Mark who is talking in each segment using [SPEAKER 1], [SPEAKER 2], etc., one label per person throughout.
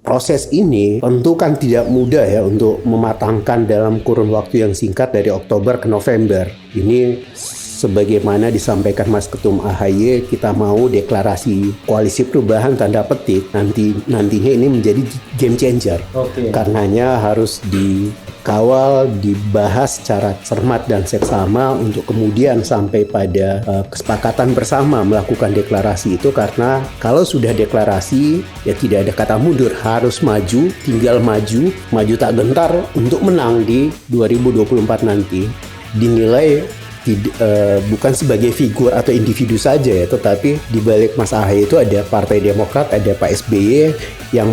[SPEAKER 1] proses ini tentu kan tidak mudah ya untuk mematangkan dalam kurun waktu yang singkat dari Oktober ke November. Ini sebagaimana disampaikan Mas Ketum AHY, kita mau deklarasi koalisi perubahan tanda petik nantinya ini menjadi game changer. Karenanya harus dikawal, dibahas secara cermat dan seksama untuk kemudian sampai pada kesepakatan bersama melakukan deklarasi itu, karena kalau sudah deklarasi ya tidak ada kata mundur, harus maju, tinggal maju tak gentar untuk menang di 2024 nanti. Dinilai bukan sebagai figur atau individu saja ya, tetapi di balik Mas AHY itu ada Partai Demokrat, ada Pak SBY yang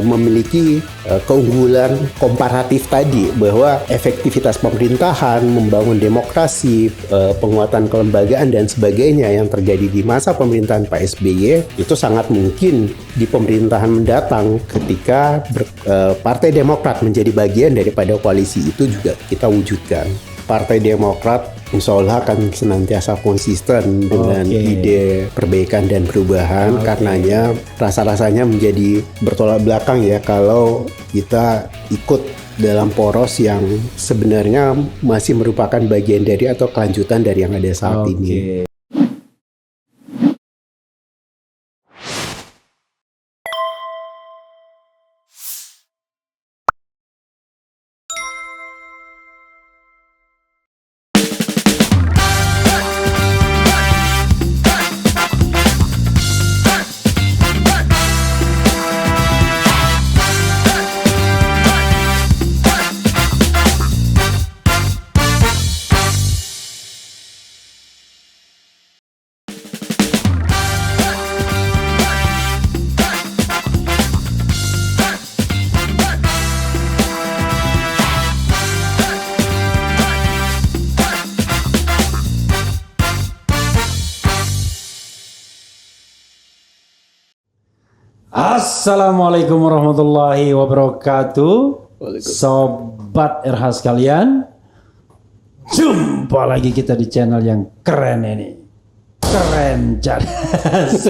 [SPEAKER 1] memiliki keunggulan komparatif tadi, bahwa efektivitas pemerintahan, membangun demokrasi, penguatan kelembagaan dan sebagainya yang terjadi di masa pemerintahan Pak SBY itu sangat mungkin di pemerintahan mendatang ketika Partai Demokrat menjadi bagian daripada koalisi itu juga kita wujudkan. Partai Demokrat insya Allah akan senantiasa konsisten dengan ide perbaikan dan perubahan. Karenanya rasa-rasanya menjadi bertolak belakang ya kalau kita ikut dalam poros yang sebenarnya masih merupakan bagian dari atau kelanjutan dari yang ada saat ini.
[SPEAKER 2] Assalamualaikum warahmatullahi wabarakatuh. Sobat RH sekalian, jumpa lagi kita di channel yang keren ini. Keren cerdas.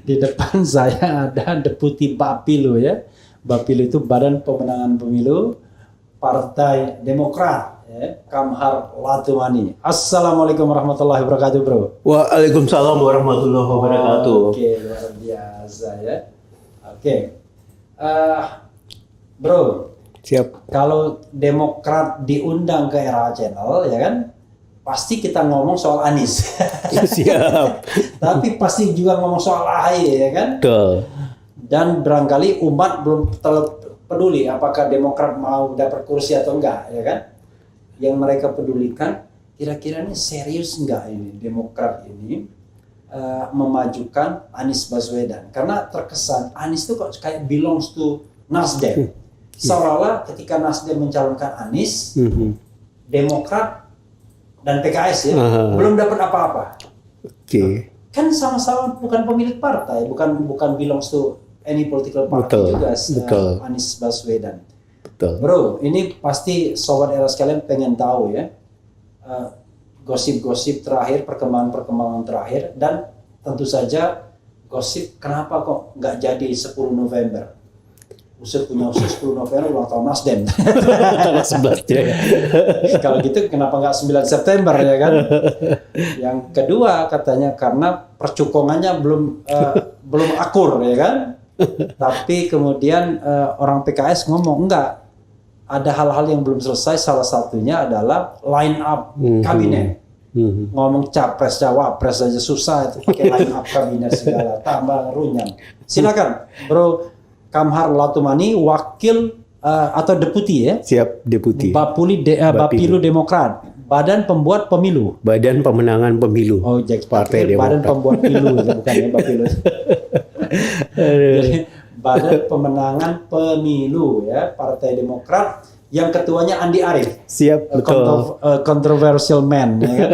[SPEAKER 2] Di depan saya ada Deputi Bapilu ya. Bapilu itu Badan Pemenangan Pemilu Partai Demokrat. Kamhar Latumani. Assalamualaikum warahmatullahi wabarakatuh, bro.
[SPEAKER 1] Waalaikumsalam warahmatullahi wabarakatuh.
[SPEAKER 2] Oke, luar biasa ya. Oke, bro.
[SPEAKER 1] Siap.
[SPEAKER 2] Kalau Demokrat diundang ke RH Channel, ya kan, pasti kita ngomong soal Anies.
[SPEAKER 1] Siap.
[SPEAKER 2] Tapi pasti juga ngomong soal AHY, ya kan?
[SPEAKER 1] Betul.
[SPEAKER 2] Dan barangkali umat belum terlalu peduli apakah Demokrat mau dapat kursi atau enggak, ya kan? Yang mereka pedulikan kira-kira ini serius enggak ini Demokrat ini memajukan Anies Baswedan, karena terkesan Anies itu kok kayak belongs to Nasdem. Seolah-olah ketika Nasdem mencalonkan Anies, Demokrat dan PKS ya belum dapat apa-apa. Kan sama-sama bukan pemilik partai, bukan belongs to any political party juga. Anies Baswedan. Bro, ini pasti sobat era sekalian pengen tahu ya, gosip-gosip terakhir, perkembangan terakhir, dan tentu saja gosip kenapa kok nggak jadi 10 November. Punya usia 10 November ulang tahun Nasdem.
[SPEAKER 1] Tanggal 11 ya.
[SPEAKER 2] Kalau gitu kenapa nggak 9 September ya kan? Yang kedua katanya karena percukongannya belum akur ya kan? Tapi kemudian orang PKS ngomong enggak, ada hal-hal yang belum selesai, salah satunya adalah line up kabinet. Ngomong capres cawapres aja susah, itu pakai line up kabinet segala, tambah runyam. Silakan Bro Kamhar Latumani, wakil atau deputi ya?
[SPEAKER 1] Siap, deputi.
[SPEAKER 2] Bapilu Demokrat, Badan Pembuat Pemilu.
[SPEAKER 1] Badan Pemenangan Pemilu.
[SPEAKER 2] Oh,
[SPEAKER 1] Partai Demokrat.
[SPEAKER 2] Badan Pembuat Pilu, bukan ya Bapilu. Jadi Badan Pemenangan Pemilu ya, Partai Demokrat, yang ketuanya Andi Arief.
[SPEAKER 1] Siap, betul.
[SPEAKER 2] Controversial man ya kan?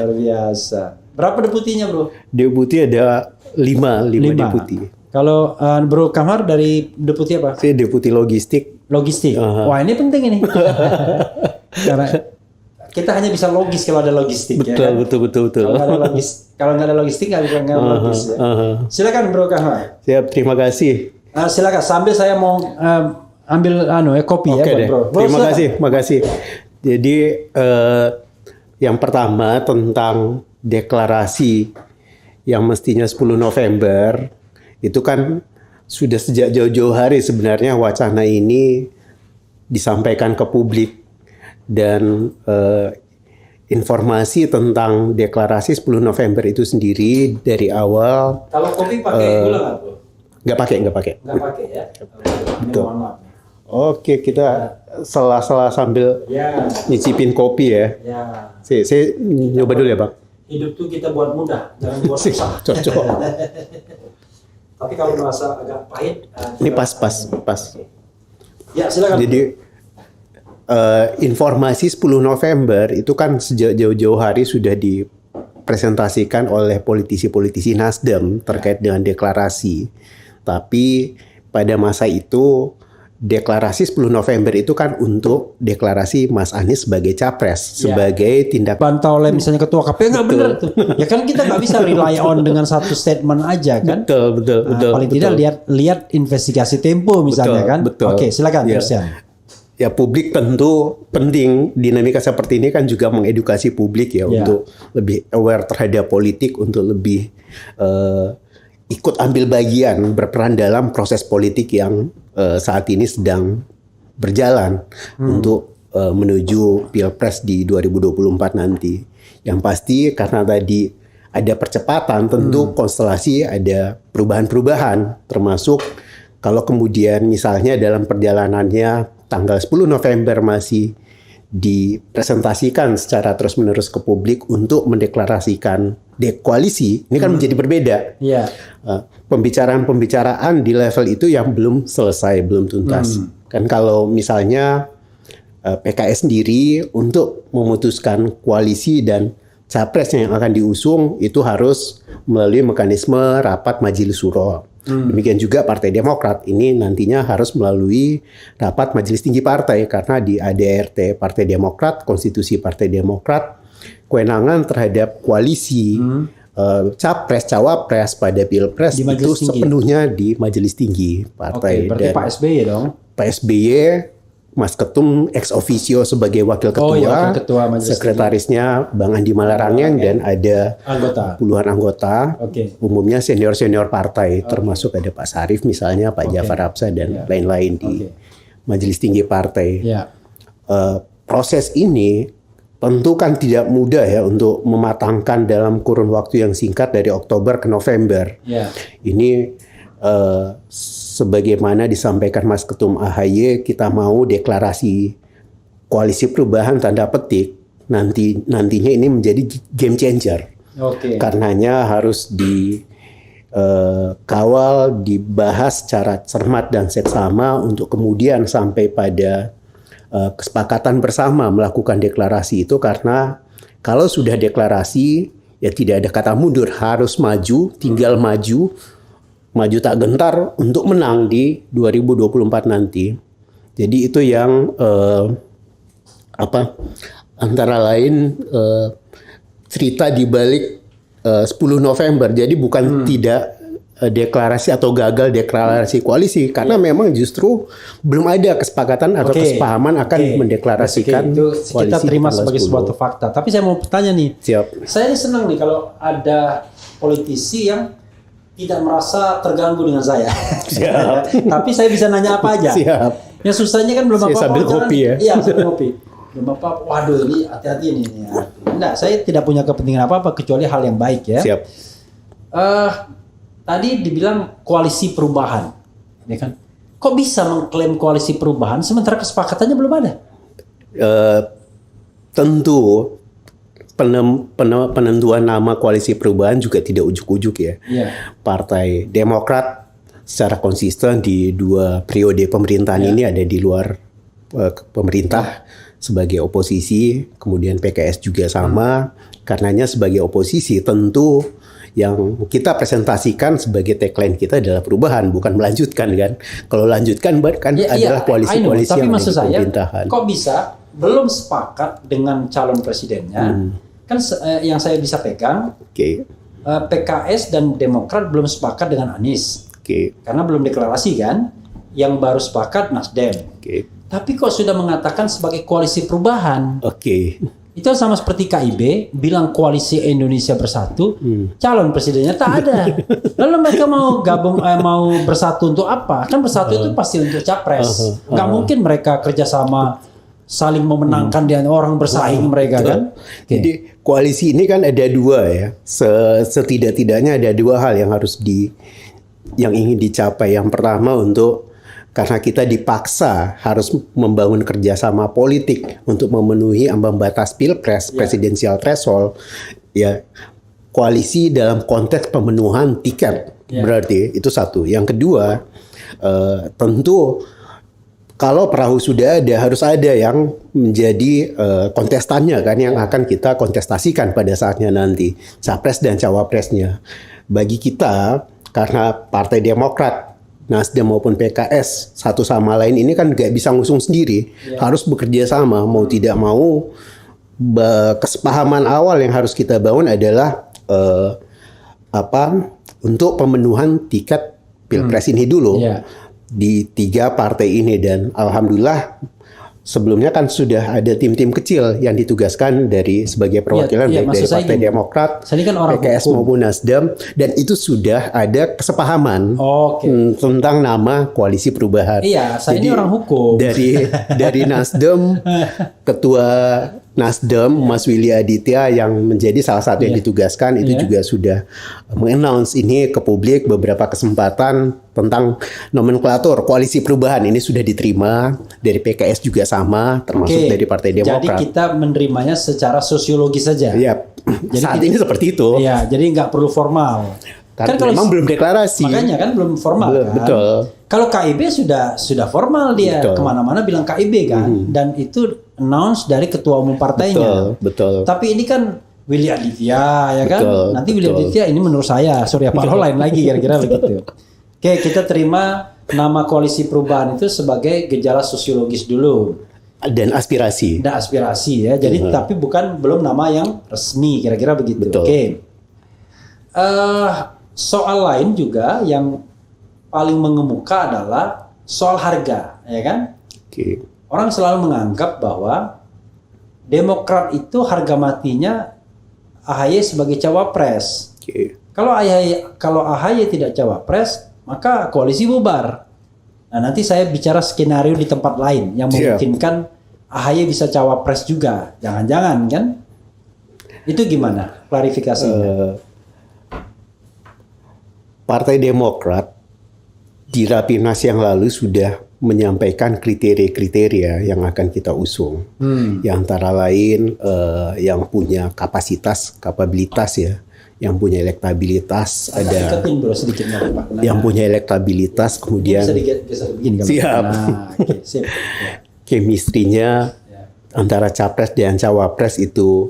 [SPEAKER 2] Luar biasa. Berapa deputinya, Bro?
[SPEAKER 1] Deputi ada 5 deputi.
[SPEAKER 2] Kalau Bro Kamhar dari deputi apa?
[SPEAKER 1] Saya deputi logistik.
[SPEAKER 2] Logistik. Wah, ini penting ini. kita hanya bisa logis kalau ada logistik.
[SPEAKER 1] Betul,
[SPEAKER 2] ya kan?
[SPEAKER 1] betul.
[SPEAKER 2] Kalau nggak ada logistik nggak bisa logis. Ya. Silakan Bro Kahwa.
[SPEAKER 1] Siap, terima kasih.
[SPEAKER 2] Silakan sambil saya mau ambil kopi.
[SPEAKER 1] Oke
[SPEAKER 2] ya
[SPEAKER 1] deh.
[SPEAKER 2] Bro.
[SPEAKER 1] Terima kasih. Jadi yang pertama tentang deklarasi yang mestinya 10 November itu kan sudah sejak jauh-jauh hari sebenarnya wacana ini disampaikan ke publik. Dan informasi tentang deklarasi 10 November itu sendiri dari awal.
[SPEAKER 2] Kalau kopi pakai gula nggak, Bro?
[SPEAKER 1] Nggak pakai.
[SPEAKER 2] Nggak pakai ya?
[SPEAKER 1] Betul. Oke, kita sela-sela sambil nyicipin kopi ya. Saya nyoba dulu ya, Bang.
[SPEAKER 2] Hidup tuh kita buat mudah, jangan buat susah.
[SPEAKER 1] Cocok.
[SPEAKER 2] Tapi kalau merasa agak pahit,
[SPEAKER 1] ini pas.
[SPEAKER 2] Ya, silakan.
[SPEAKER 1] Jadi informasi 10 November itu kan sejak jauh-jauh hari sudah dipresentasikan oleh politisi-politisi Nasdem terkait dengan deklarasi. Tapi pada masa itu deklarasi 10 November itu kan untuk deklarasi Mas Anies sebagai capres, sebagai tindak
[SPEAKER 2] bantah oleh misalnya ketua KPU nggak benar tuh. Ya kan kita nggak bisa rely on dengan satu statement aja kan.
[SPEAKER 1] Betul.
[SPEAKER 2] Paling tidak lihat investigasi Tempo misalnya kan.
[SPEAKER 1] Betul.
[SPEAKER 2] Oke, silakan teruskan.
[SPEAKER 1] Ya publik tentu penting, dinamika seperti ini kan juga mengedukasi publik ya untuk lebih aware terhadap politik, untuk lebih ikut ambil bagian, berperan dalam proses politik yang saat ini sedang berjalan untuk menuju Pilpres di 2024 nanti. Yang pasti karena tadi ada percepatan, tentu konstelasi ada perubahan-perubahan, termasuk kalau kemudian misalnya dalam perjalanannya tanggal 10 November masih dipresentasikan secara terus-menerus ke publik untuk mendeklarasikan koalisi, ini kan menjadi berbeda. Pembicaraan-pembicaraan di level itu yang belum selesai, belum tuntas. Kan kalau misalnya PKS sendiri untuk memutuskan koalisi dan capres yang akan diusung itu harus melalui mekanisme rapat Majelis Syuro. Demikian juga Partai Demokrat ini nantinya harus melalui rapat Majelis Tinggi Partai karena di ADRT Partai Demokrat, konstitusi Partai Demokrat, kewenangan terhadap koalisi capres cawapres pada Pilpres itu sepenuhnya di Majelis Tinggi Partai.
[SPEAKER 2] Berarti Pak SBY dong.
[SPEAKER 1] Pak SBY, Mas Ketum ex officio sebagai wakil ketua, sekretarisnya Bang Andi Malarangeng dan ada puluhan anggota, umumnya senior-senior partai, termasuk ada Pak Sarif misalnya, Pak Jafar Hapsah dan lain-lain di Majelis Tinggi Partai. Proses ini tentu kan tidak mudah ya untuk mematangkan dalam kurun waktu yang singkat dari Oktober ke November. Ini sebagaimana disampaikan Mas Ketum AHY, kita mau deklarasi koalisi perubahan tanda petik nantinya ini menjadi game changer. Karenanya harus dikawal, dibahas secara cermat dan seksama untuk kemudian sampai pada kesepakatan bersama melakukan deklarasi itu, karena kalau sudah deklarasi ya tidak ada kata mundur, harus maju, tinggal maju tak gentar untuk menang di 2024 nanti. Jadi itu yang antara lain cerita di balik 10 November. Jadi bukan tidak deklarasi atau gagal deklarasi koalisi, karena memang justru belum ada kesepakatan atau kesepahaman akan mendeklarasikan
[SPEAKER 2] itu kita terima sebagai sebuah fakta. Tapi saya mau bertanya nih. Saya ini senang nih kalau ada politisi yang tidak merasa terganggu dengan saya. Tapi saya bisa nanya apa aja. Yang susahnya kan belum apa-apa.
[SPEAKER 1] Sambil kopi ya.
[SPEAKER 2] Iya, sambil kopi. Belum apa-apa. Waduh, ini hati-hati ini. Enggak, saya tidak punya kepentingan apa-apa kecuali hal yang baik ya. Tadi dibilang koalisi perubahan, ya kan? Kok bisa mengklaim koalisi perubahan sementara kesepakatannya belum ada?
[SPEAKER 1] Tentu penentuan nama koalisi perubahan juga tidak ujuk-ujuk ya. Partai Demokrat secara konsisten di 2 periode pemerintahan ini ada di luar pemerintah sebagai oposisi, kemudian PKS juga sama. Karenanya sebagai oposisi tentu yang kita presentasikan sebagai tagline kita adalah perubahan, bukan melanjutkan kan. Kalau lanjutkan kan adalah koalisi-koalisi yang ada di pemerintahan.
[SPEAKER 2] Kok bisa belum sepakat dengan calon presidennya. Kan yang saya bisa pegang, PKS dan Demokrat belum sepakat dengan Anies. Karena belum deklarasi kan. Yang baru sepakat Nasdem. Tapi kok sudah mengatakan sebagai koalisi perubahan. Itu sama seperti KIB bilang koalisi Indonesia Bersatu, calon presidennya tak ada. Lalu mereka mau gabung, mau bersatu untuk apa? Kan bersatu itu pasti untuk capres. Nggak mungkin mereka kerjasama saling memenangkan dan orang bersaing mereka kan.
[SPEAKER 1] Jadi koalisi ini kan ada dua ya. Setidak-tidaknya ada dua hal yang yang ingin dicapai. Yang pertama karena kita dipaksa harus membangun kerjasama politik untuk memenuhi ambang batas pilpres, presidensial threshold, ya koalisi dalam konteks pemenuhan tiket, berarti itu satu. Yang kedua, tentu kalau perahu sudah ada, harus ada yang menjadi kontestannya kan, yang akan kita kontestasikan pada saatnya nanti, capres dan cawapresnya. Bagi kita, karena Partai Demokrat, Nasdem maupun PKS satu sama lain ini kan nggak bisa ngusung sendiri, harus bekerja sama. Mau tidak mau, kesepahaman awal yang harus kita bangun adalah untuk pemenuhan tiket pilpres ini dulu di 3 partai ini. Dan alhamdulillah sebelumnya kan sudah ada tim-tim kecil yang ditugaskan sebagai perwakilan baik dari Partai Demokrat, PKS maupun Nasdem, dan itu sudah ada kesepahaman tentang nama koalisi perubahan.
[SPEAKER 2] Saya ini orang hukum.
[SPEAKER 1] Dari Nasdem, Ketua Nasdem Mas Willy Aditya yang menjadi salah satu yang ditugaskan itu juga sudah mengannounce ini ke publik beberapa kesempatan tentang nomenklatur koalisi perubahan. Ini sudah diterima dari PKS juga sama, termasuk dari Partai Demokrat.
[SPEAKER 2] Jadi kita menerimanya secara sosiologis saja.
[SPEAKER 1] Jadi saat ini seperti itu.
[SPEAKER 2] Jadi nggak perlu formal.
[SPEAKER 1] Kan kalau memang belum deklarasi.
[SPEAKER 2] Makanya kan belum formal kan.
[SPEAKER 1] Betul.
[SPEAKER 2] Kalau KIB sudah formal dia, kemana-mana bilang KIB kan, dan itu announce dari ketua umum partainya.
[SPEAKER 1] Betul.
[SPEAKER 2] Tapi ini kan Willy Aditya ya kan. Nanti Willy Aditya ini menurut saya Surya Paloh lain lagi kira-kira begitu. Oke, kita terima nama koalisi perubahan itu sebagai gejala sosiologis dulu.
[SPEAKER 1] Dan aspirasi.
[SPEAKER 2] Ya. Jadi tapi belum nama yang resmi kira-kira begitu. Oke. Soal lain juga yang paling mengemuka adalah soal harga, ya kan? Orang selalu menganggap bahwa Demokrat itu harga matinya AHY sebagai cawapres. Kalau AHY tidak cawapres, maka koalisi bubar. Nah, nanti saya bicara skenario di tempat lain yang memungkinkan AHY bisa cawapres juga. Jangan-jangan kan? Itu gimana klarifikasinya?
[SPEAKER 1] Partai Demokrat di Rapimnas yang lalu sudah menyampaikan kriteria-kriteria yang akan kita usung. Yang antara lain yang punya kapasitas, kapabilitas ya, yang punya elektabilitas, ada yang punya elektabilitas, kemudian chemistry-nya antara capres dan cawapres itu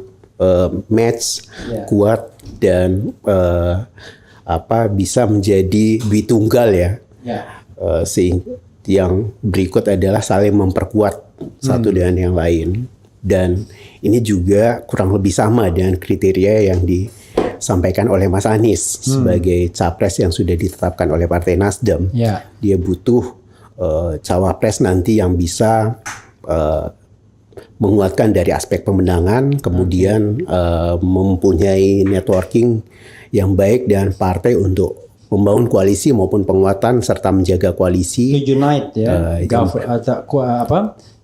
[SPEAKER 1] match, kuat, dan bisa menjadi dui tunggal ya. Yang berikut adalah saling memperkuat satu dengan yang lain. Dan ini juga kurang lebih sama dengan kriteria yang disampaikan oleh Mas Anies sebagai capres yang sudah ditetapkan oleh Partai Nasdem. Dia butuh cawapres nanti yang bisa menguatkan dari aspek pemenangan, kemudian mempunyai networking yang baik dengan partai untuk membangun koalisi maupun penguatan serta menjaga koalisi.
[SPEAKER 2] To unite ya,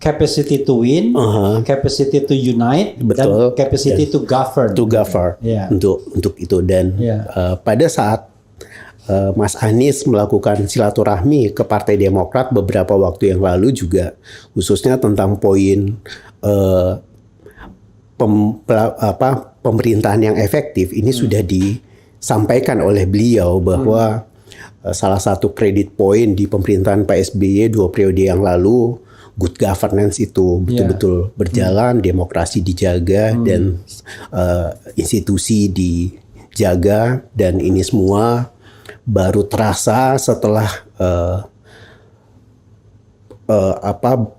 [SPEAKER 2] capacity to win, capacity to unite, dan capacity to govern.
[SPEAKER 1] To govern untuk itu. Dan pada saat Mas Anies melakukan silaturahmi ke Partai Demokrat beberapa waktu yang lalu juga, khususnya tentang poin pemerintahan yang efektif, ini sudah disampaikan oleh beliau bahwa salah satu kredit poin di pemerintahan Pak SBY 2 periode yang lalu, good governance itu betul-betul berjalan, demokrasi dijaga, dan institusi dijaga, dan ini semua baru terasa setelah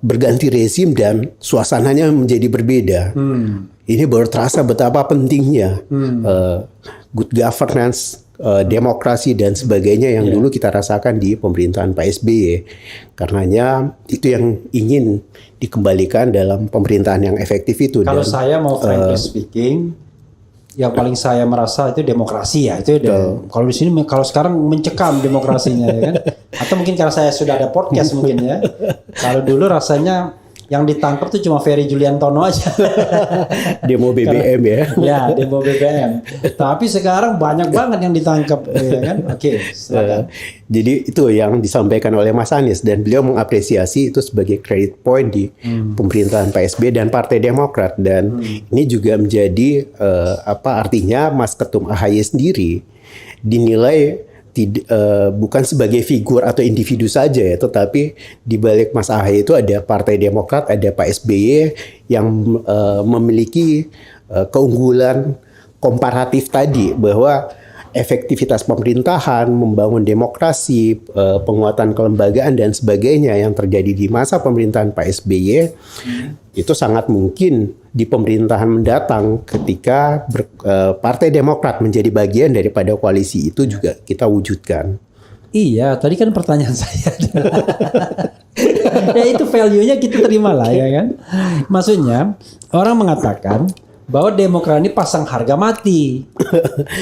[SPEAKER 1] berganti rezim dan suasananya menjadi berbeda. Ini baru terasa betapa pentingnya good governance, demokrasi dan sebagainya yang dulu kita rasakan di pemerintahan Pak SBY. Karenanya itu yang ingin dikembalikan dalam pemerintahan yang efektif itu.
[SPEAKER 2] Kalau
[SPEAKER 1] dan,
[SPEAKER 2] saya mau frankly speaking, yang paling saya merasa itu demokrasi ya. Itu kalau di sini kalau sekarang mencekam demokrasinya ya kan. Atau mungkin karena saya sudah ada podcast mungkin ya. Kalau dulu rasanya yang ditangkap tuh cuma Ferry Juliantono aja.
[SPEAKER 1] Demo BBM ya.
[SPEAKER 2] Ya, demo BBM. Tapi sekarang banyak banget yang ditangkap ya kan. Oke, silakan.
[SPEAKER 1] Jadi itu yang disampaikan oleh Mas Anies dan beliau mengapresiasi itu sebagai credit point di pemerintahan Pak SBY dan Partai Demokrat dan ini juga menjadi artinya Mas Ketum AHY sendiri dinilai bukan sebagai figur atau individu saja ya, tetapi di balik Mas AHY itu ada Partai Demokrat, ada Pak SBY yang memiliki keunggulan komparatif tadi bahwa efektivitas pemerintahan, membangun demokrasi, penguatan kelembagaan dan sebagainya yang terjadi di masa pemerintahan Pak SBY itu sangat mungkin di pemerintahan mendatang ketika Partai Demokrat menjadi bagian daripada koalisi itu juga kita wujudkan.
[SPEAKER 2] Iya, tadi kan pertanyaan saya ya itu value-nya kita terima lah ya kan. Maksudnya orang mengatakan bahwa Demokrat ini pasang harga mati.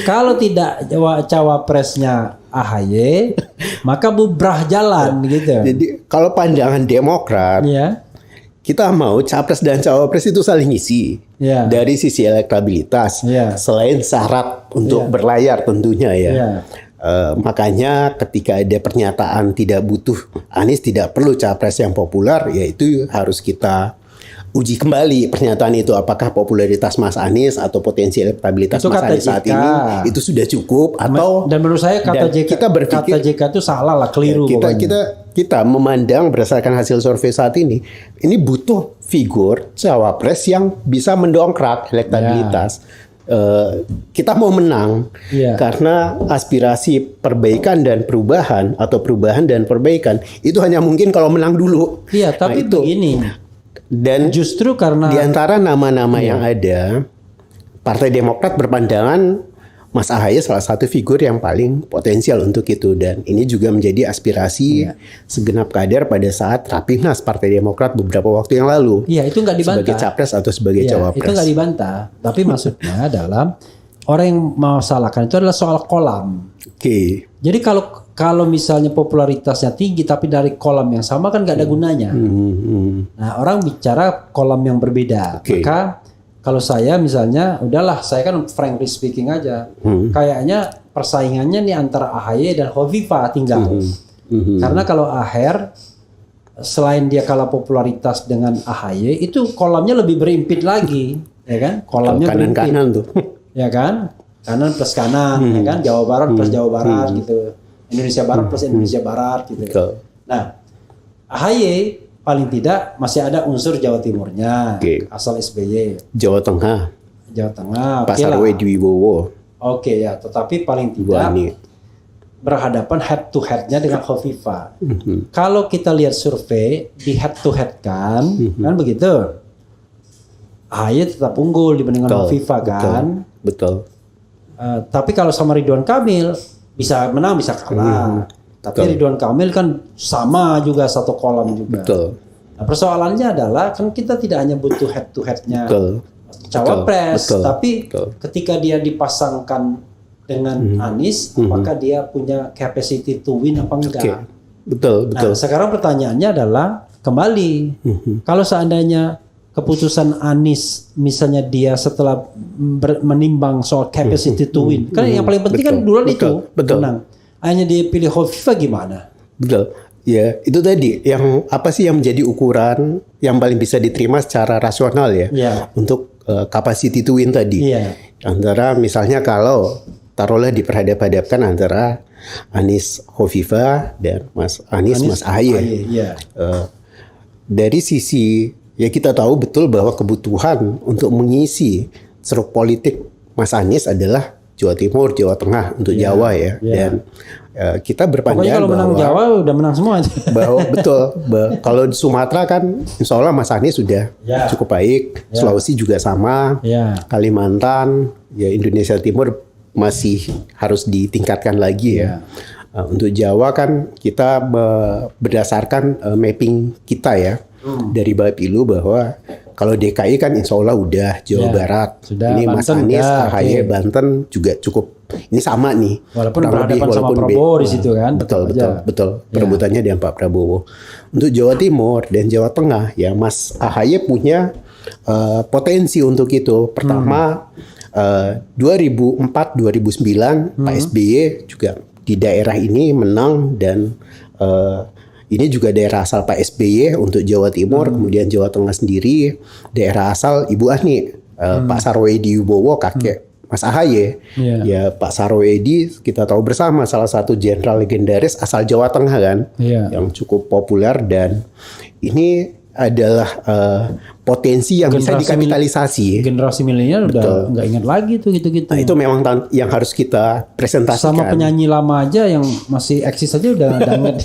[SPEAKER 2] Kalau tidak cawapresnya AHY, maka bubrah jalan gitu.
[SPEAKER 1] Jadi kalau pandangan Demokrat, kita mau capres dan cawapres itu saling isi dari sisi elektabilitas, selain syarat untuk berlayar tentunya ya. Makanya ketika ada pernyataan tidak butuh Anies, tidak perlu capres yang populer, ya itu harus kita uji kembali pernyataan itu, apakah popularitas Mas Anies atau potensi elektabilitas Mas Anies saat ini itu sudah cukup atau
[SPEAKER 2] dan menurut saya kata JK itu salah lah, keliru.
[SPEAKER 1] Kita memandang berdasarkan hasil survei saat ini butuh figur cawapres yang bisa mendongkrak elektabilitas. Kita mau menang karena aspirasi perbaikan dan perubahan atau perubahan dan perbaikan itu hanya mungkin kalau menang dulu.
[SPEAKER 2] Iya, tapi begini.
[SPEAKER 1] Dan
[SPEAKER 2] justru karena
[SPEAKER 1] di antara nama-nama yang ada, Partai Demokrat berpandangan Mas AHY salah satu figur yang paling potensial untuk itu, dan ini juga menjadi aspirasi segenap kader pada saat Rapimnas Partai Demokrat beberapa waktu yang lalu.
[SPEAKER 2] Iya, itu nggak dibantah.
[SPEAKER 1] Sebagai capres atau sebagai cawapres.
[SPEAKER 2] Itu nggak dibantah. Tapi maksudnya adalah orang yang masalahkan itu adalah soal kolam.
[SPEAKER 1] Oke.
[SPEAKER 2] Jadi kalau misalnya popularitasnya tinggi tapi dari kolam yang sama kan nggak ada gunanya. Nah, orang bicara kolam yang berbeda. Maka kalau saya misalnya, udahlah saya kan frankly speaking aja. Kayaknya persaingannya nih antara AHY dan Hovifah tinggal. Karena kalau Aher selain dia kalah popularitas dengan AHY, itu kolamnya lebih berimpit lagi, ya kan? Kolamnya
[SPEAKER 1] kanan-kanan tuh.
[SPEAKER 2] Ya kan? Kanan plus kanan, ya kan? Jawa Barat plus Jawa Barat gitu. Indonesia Barat plus Indonesia Barat gitu. Nah, AHY paling tidak masih ada unsur Jawa Timurnya, asal SBY.
[SPEAKER 1] Jawa Tengah. Pak Sarwedi Wibowo.
[SPEAKER 2] Ya, tetapi paling tidak berhadapan head to head-nya dengan Hovifah. Kalau kita lihat survei di head to head kan begitu. AHY tetap unggul dibandingkan Hovifah kan.
[SPEAKER 1] Betul.
[SPEAKER 2] Tapi kalau sama Ridwan Kamil bisa menang bisa kalah. Tapi Ridwan Kamil kan sama juga satu kolam juga. Nah, persoalannya adalah kan kita tidak hanya butuh head to head-nya cawapres, tapi ketika dia dipasangkan dengan Anies, apakah dia punya capacity to win apa enggak? Betul. Nah, sekarang pertanyaannya adalah kembali kalau seandainya keputusan Anies misalnya dia setelah menimbang soal capacity to win, kan yang paling penting kan duluan itu menang. Hanya dia pilih Hovifah gimana?
[SPEAKER 1] Betul. Ya, itu tadi yang apa sih yang menjadi ukuran yang paling bisa diterima secara rasional ya untuk capacity to win tadi. Antara misalnya kalau taruhlah diperhadap-hadapkan antara Anies Hovifah dan Mas AHY. Dari sisi ya kita tahu betul bahwa kebutuhan untuk mengisi ceruk politik Mas Anies adalah Jawa Timur, Jawa Tengah untuk Jawa ya. Dan kita
[SPEAKER 2] Pokoknya
[SPEAKER 1] berpandangan
[SPEAKER 2] kalau menang
[SPEAKER 1] bahwa
[SPEAKER 2] Jawa udah menang semua.
[SPEAKER 1] bahwa betul kalau di Sumatera kan insya Allah Mas Anies sudah
[SPEAKER 2] Ya.
[SPEAKER 1] cukup baik,
[SPEAKER 2] Ya.
[SPEAKER 1] Sulawesi juga sama,
[SPEAKER 2] Ya.
[SPEAKER 1] Kalimantan, ya Indonesia Timur masih harus ditingkatkan lagi ya. Untuk Jawa kan kita berdasarkan mapping kita ya dari Bapilu bahwa kalau DKI kan insya Allah udah, Jawa
[SPEAKER 2] Ya.
[SPEAKER 1] Barat,
[SPEAKER 2] Sudah,
[SPEAKER 1] ini Mas
[SPEAKER 2] Banten
[SPEAKER 1] Anies,
[SPEAKER 2] udah,
[SPEAKER 1] AHY,
[SPEAKER 2] oke.
[SPEAKER 1] Banten juga cukup, ini sama nih.
[SPEAKER 2] Walaupun
[SPEAKER 1] Kurang
[SPEAKER 2] berhadapan sama
[SPEAKER 1] walaupun
[SPEAKER 2] Prabowo di situ kan,
[SPEAKER 1] Betul,
[SPEAKER 2] tetap
[SPEAKER 1] betul,
[SPEAKER 2] aja.
[SPEAKER 1] betul. Perebutannya dengan Pak Prabowo. Untuk Jawa Timur dan Jawa Tengah ya Mas AHY punya potensi untuk itu. Pertama 2004-2009 Pak SBY juga di daerah ini menang dan ini juga daerah asal Pak SBY untuk Jawa Timur, kemudian Jawa Tengah sendiri daerah asal Ibu Ani, Pak Sarwoedi Wibowo kakek Mas AHY.
[SPEAKER 2] Iya.
[SPEAKER 1] Ya Pak Sarwoedi kita tahu bersama salah satu jenderal legendaris asal Jawa Tengah kan,
[SPEAKER 2] Iya.
[SPEAKER 1] yang cukup populer dan ini adalah potensi yang bisa dikapitalisasi.
[SPEAKER 2] Generasi milenial udah nggak ingat lagi tuh gitu-gitu.
[SPEAKER 1] Nah, itu memang yang harus kita presentasikan.
[SPEAKER 2] Sama penyanyi lama aja yang masih eksis aja udah inget.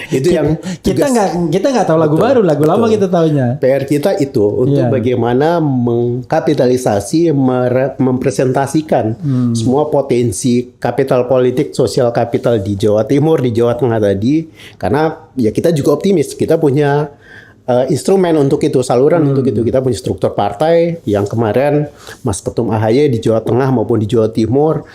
[SPEAKER 1] Itu yang
[SPEAKER 2] kita nggak tahu lagu baru, lagu lama kita taunya.
[SPEAKER 1] PR kita itu untuk bagaimana mengkapitalisasi, mempresentasikan semua potensi kapital politik, sosial kapital di Jawa Timur, di Jawa Tengah tadi. Karena ya kita juga optimis, kita punya instrumen untuk itu, saluran untuk itu. Kita punya struktur partai yang kemarin Mas Ketum AHY di Jawa Tengah maupun di Jawa Timur,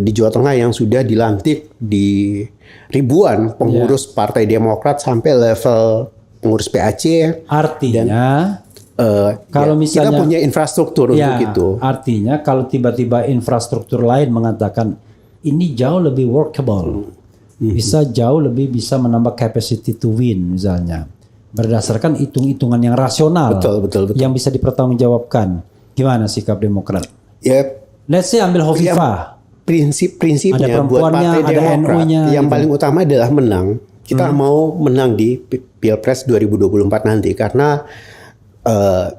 [SPEAKER 1] di Jawa Tengah yang sudah dilantik di ribuan pengurus Partai Demokrat sampai level pengurus PAC.
[SPEAKER 2] Artinya kalau
[SPEAKER 1] ya,
[SPEAKER 2] misalnya
[SPEAKER 1] kita punya infrastruktur untuk itu.
[SPEAKER 2] Artinya kalau tiba-tiba infrastruktur lain mengatakan ini jauh lebih workable, bisa jauh lebih bisa menambah capacity to win misalnya. Berdasarkan hitung-hitungan yang rasional,
[SPEAKER 1] Betul.
[SPEAKER 2] yang bisa dipertanggungjawabkan. Gimana sikap Demokrat?
[SPEAKER 1] Ya,
[SPEAKER 2] Let's say ambil Hovifah.
[SPEAKER 1] prinsipnya
[SPEAKER 2] Ada
[SPEAKER 1] buat
[SPEAKER 2] perempuannya,
[SPEAKER 1] Partai
[SPEAKER 2] ada
[SPEAKER 1] Demokrat
[SPEAKER 2] NU-nya,
[SPEAKER 1] yang
[SPEAKER 2] gitu.
[SPEAKER 1] paling utama adalah menang. Kita mau menang di Pilpres 2024 nanti karena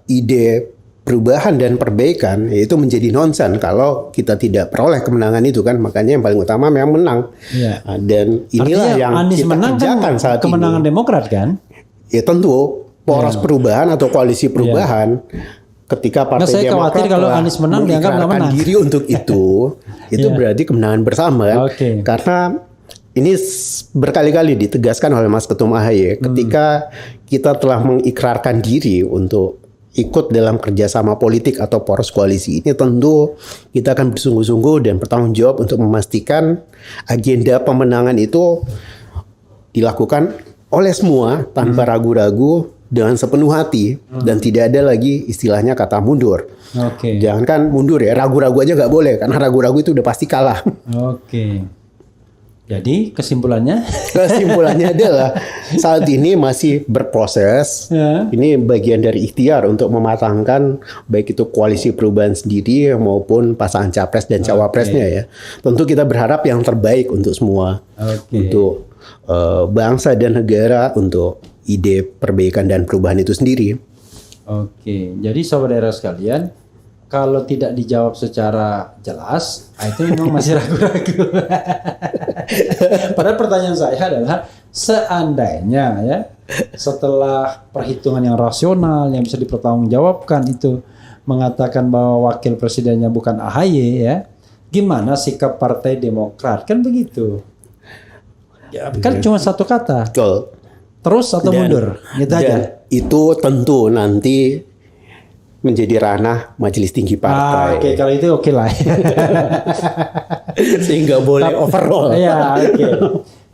[SPEAKER 1] ide perubahan dan perbaikan itu menjadi nonsen kalau kita tidak peroleh kemenangan itu kan. Makanya yang paling utama memang menang.
[SPEAKER 2] Iya.
[SPEAKER 1] Dan inilah
[SPEAKER 2] Artinya
[SPEAKER 1] yang
[SPEAKER 2] Anies
[SPEAKER 1] kita
[SPEAKER 2] menang
[SPEAKER 1] kerjakan
[SPEAKER 2] kan
[SPEAKER 1] saat
[SPEAKER 2] kemenangan
[SPEAKER 1] ini.
[SPEAKER 2] Demokrat kan?
[SPEAKER 1] Ya tentu poros perubahan atau koalisi perubahan ketika Partai
[SPEAKER 2] saya
[SPEAKER 1] Demokrat
[SPEAKER 2] khawatir kalau
[SPEAKER 1] telah
[SPEAKER 2] Anies menang, dianggap nggak
[SPEAKER 1] mengikrarkan
[SPEAKER 2] menang.
[SPEAKER 1] diri untuk itu berarti kemenangan bersama kan.
[SPEAKER 2] Oke.
[SPEAKER 1] Karena ini berkali-kali ditegaskan oleh Mas Ketum AHY ketika kita telah mengikrarkan diri untuk ikut dalam kerjasama politik atau poros koalisi ini, tentu kita akan bersungguh-sungguh dan bertanggung jawab untuk memastikan agenda pemenangan itu dilakukan oleh semua tanpa ragu-ragu, dengan sepenuh hati dan tidak ada lagi istilahnya kata mundur.
[SPEAKER 2] Oke.
[SPEAKER 1] Jangankan mundur ya, ragu-ragu aja nggak boleh karena ragu-ragu itu udah pasti kalah.
[SPEAKER 2] Oke. Jadi kesimpulannya?
[SPEAKER 1] Kesimpulannya adalah saat ini masih berproses.
[SPEAKER 2] Ya.
[SPEAKER 1] Ini bagian dari ikhtiar untuk mematangkan baik itu koalisi perubahan sendiri maupun pasangan capres dan cawapresnya ya. Tentu kita berharap yang terbaik untuk semua.
[SPEAKER 2] Oke.
[SPEAKER 1] Untuk bangsa dan negara, untuk ide perbaikan dan perubahan itu sendiri.
[SPEAKER 2] Oke, jadi sobat daerah sekalian, kalau tidak dijawab secara jelas, itu memang masih ragu-ragu. Padahal pertanyaan saya adalah, seandainya ya, setelah perhitungan yang rasional, yang bisa dipertanggungjawabkan itu mengatakan bahwa wakil presidennya bukan AHY ya, gimana sikap Partai Demokrat? Kan begitu. Ya, kan cuma satu kata,
[SPEAKER 1] Betul.
[SPEAKER 2] terus atau mundur, gitu aja.
[SPEAKER 1] Dan itu tentu nanti menjadi ranah majelis tinggi partai.
[SPEAKER 2] Oke, kalau itu oke lah.
[SPEAKER 1] Sehingga boleh overall.
[SPEAKER 2] Iya, oke.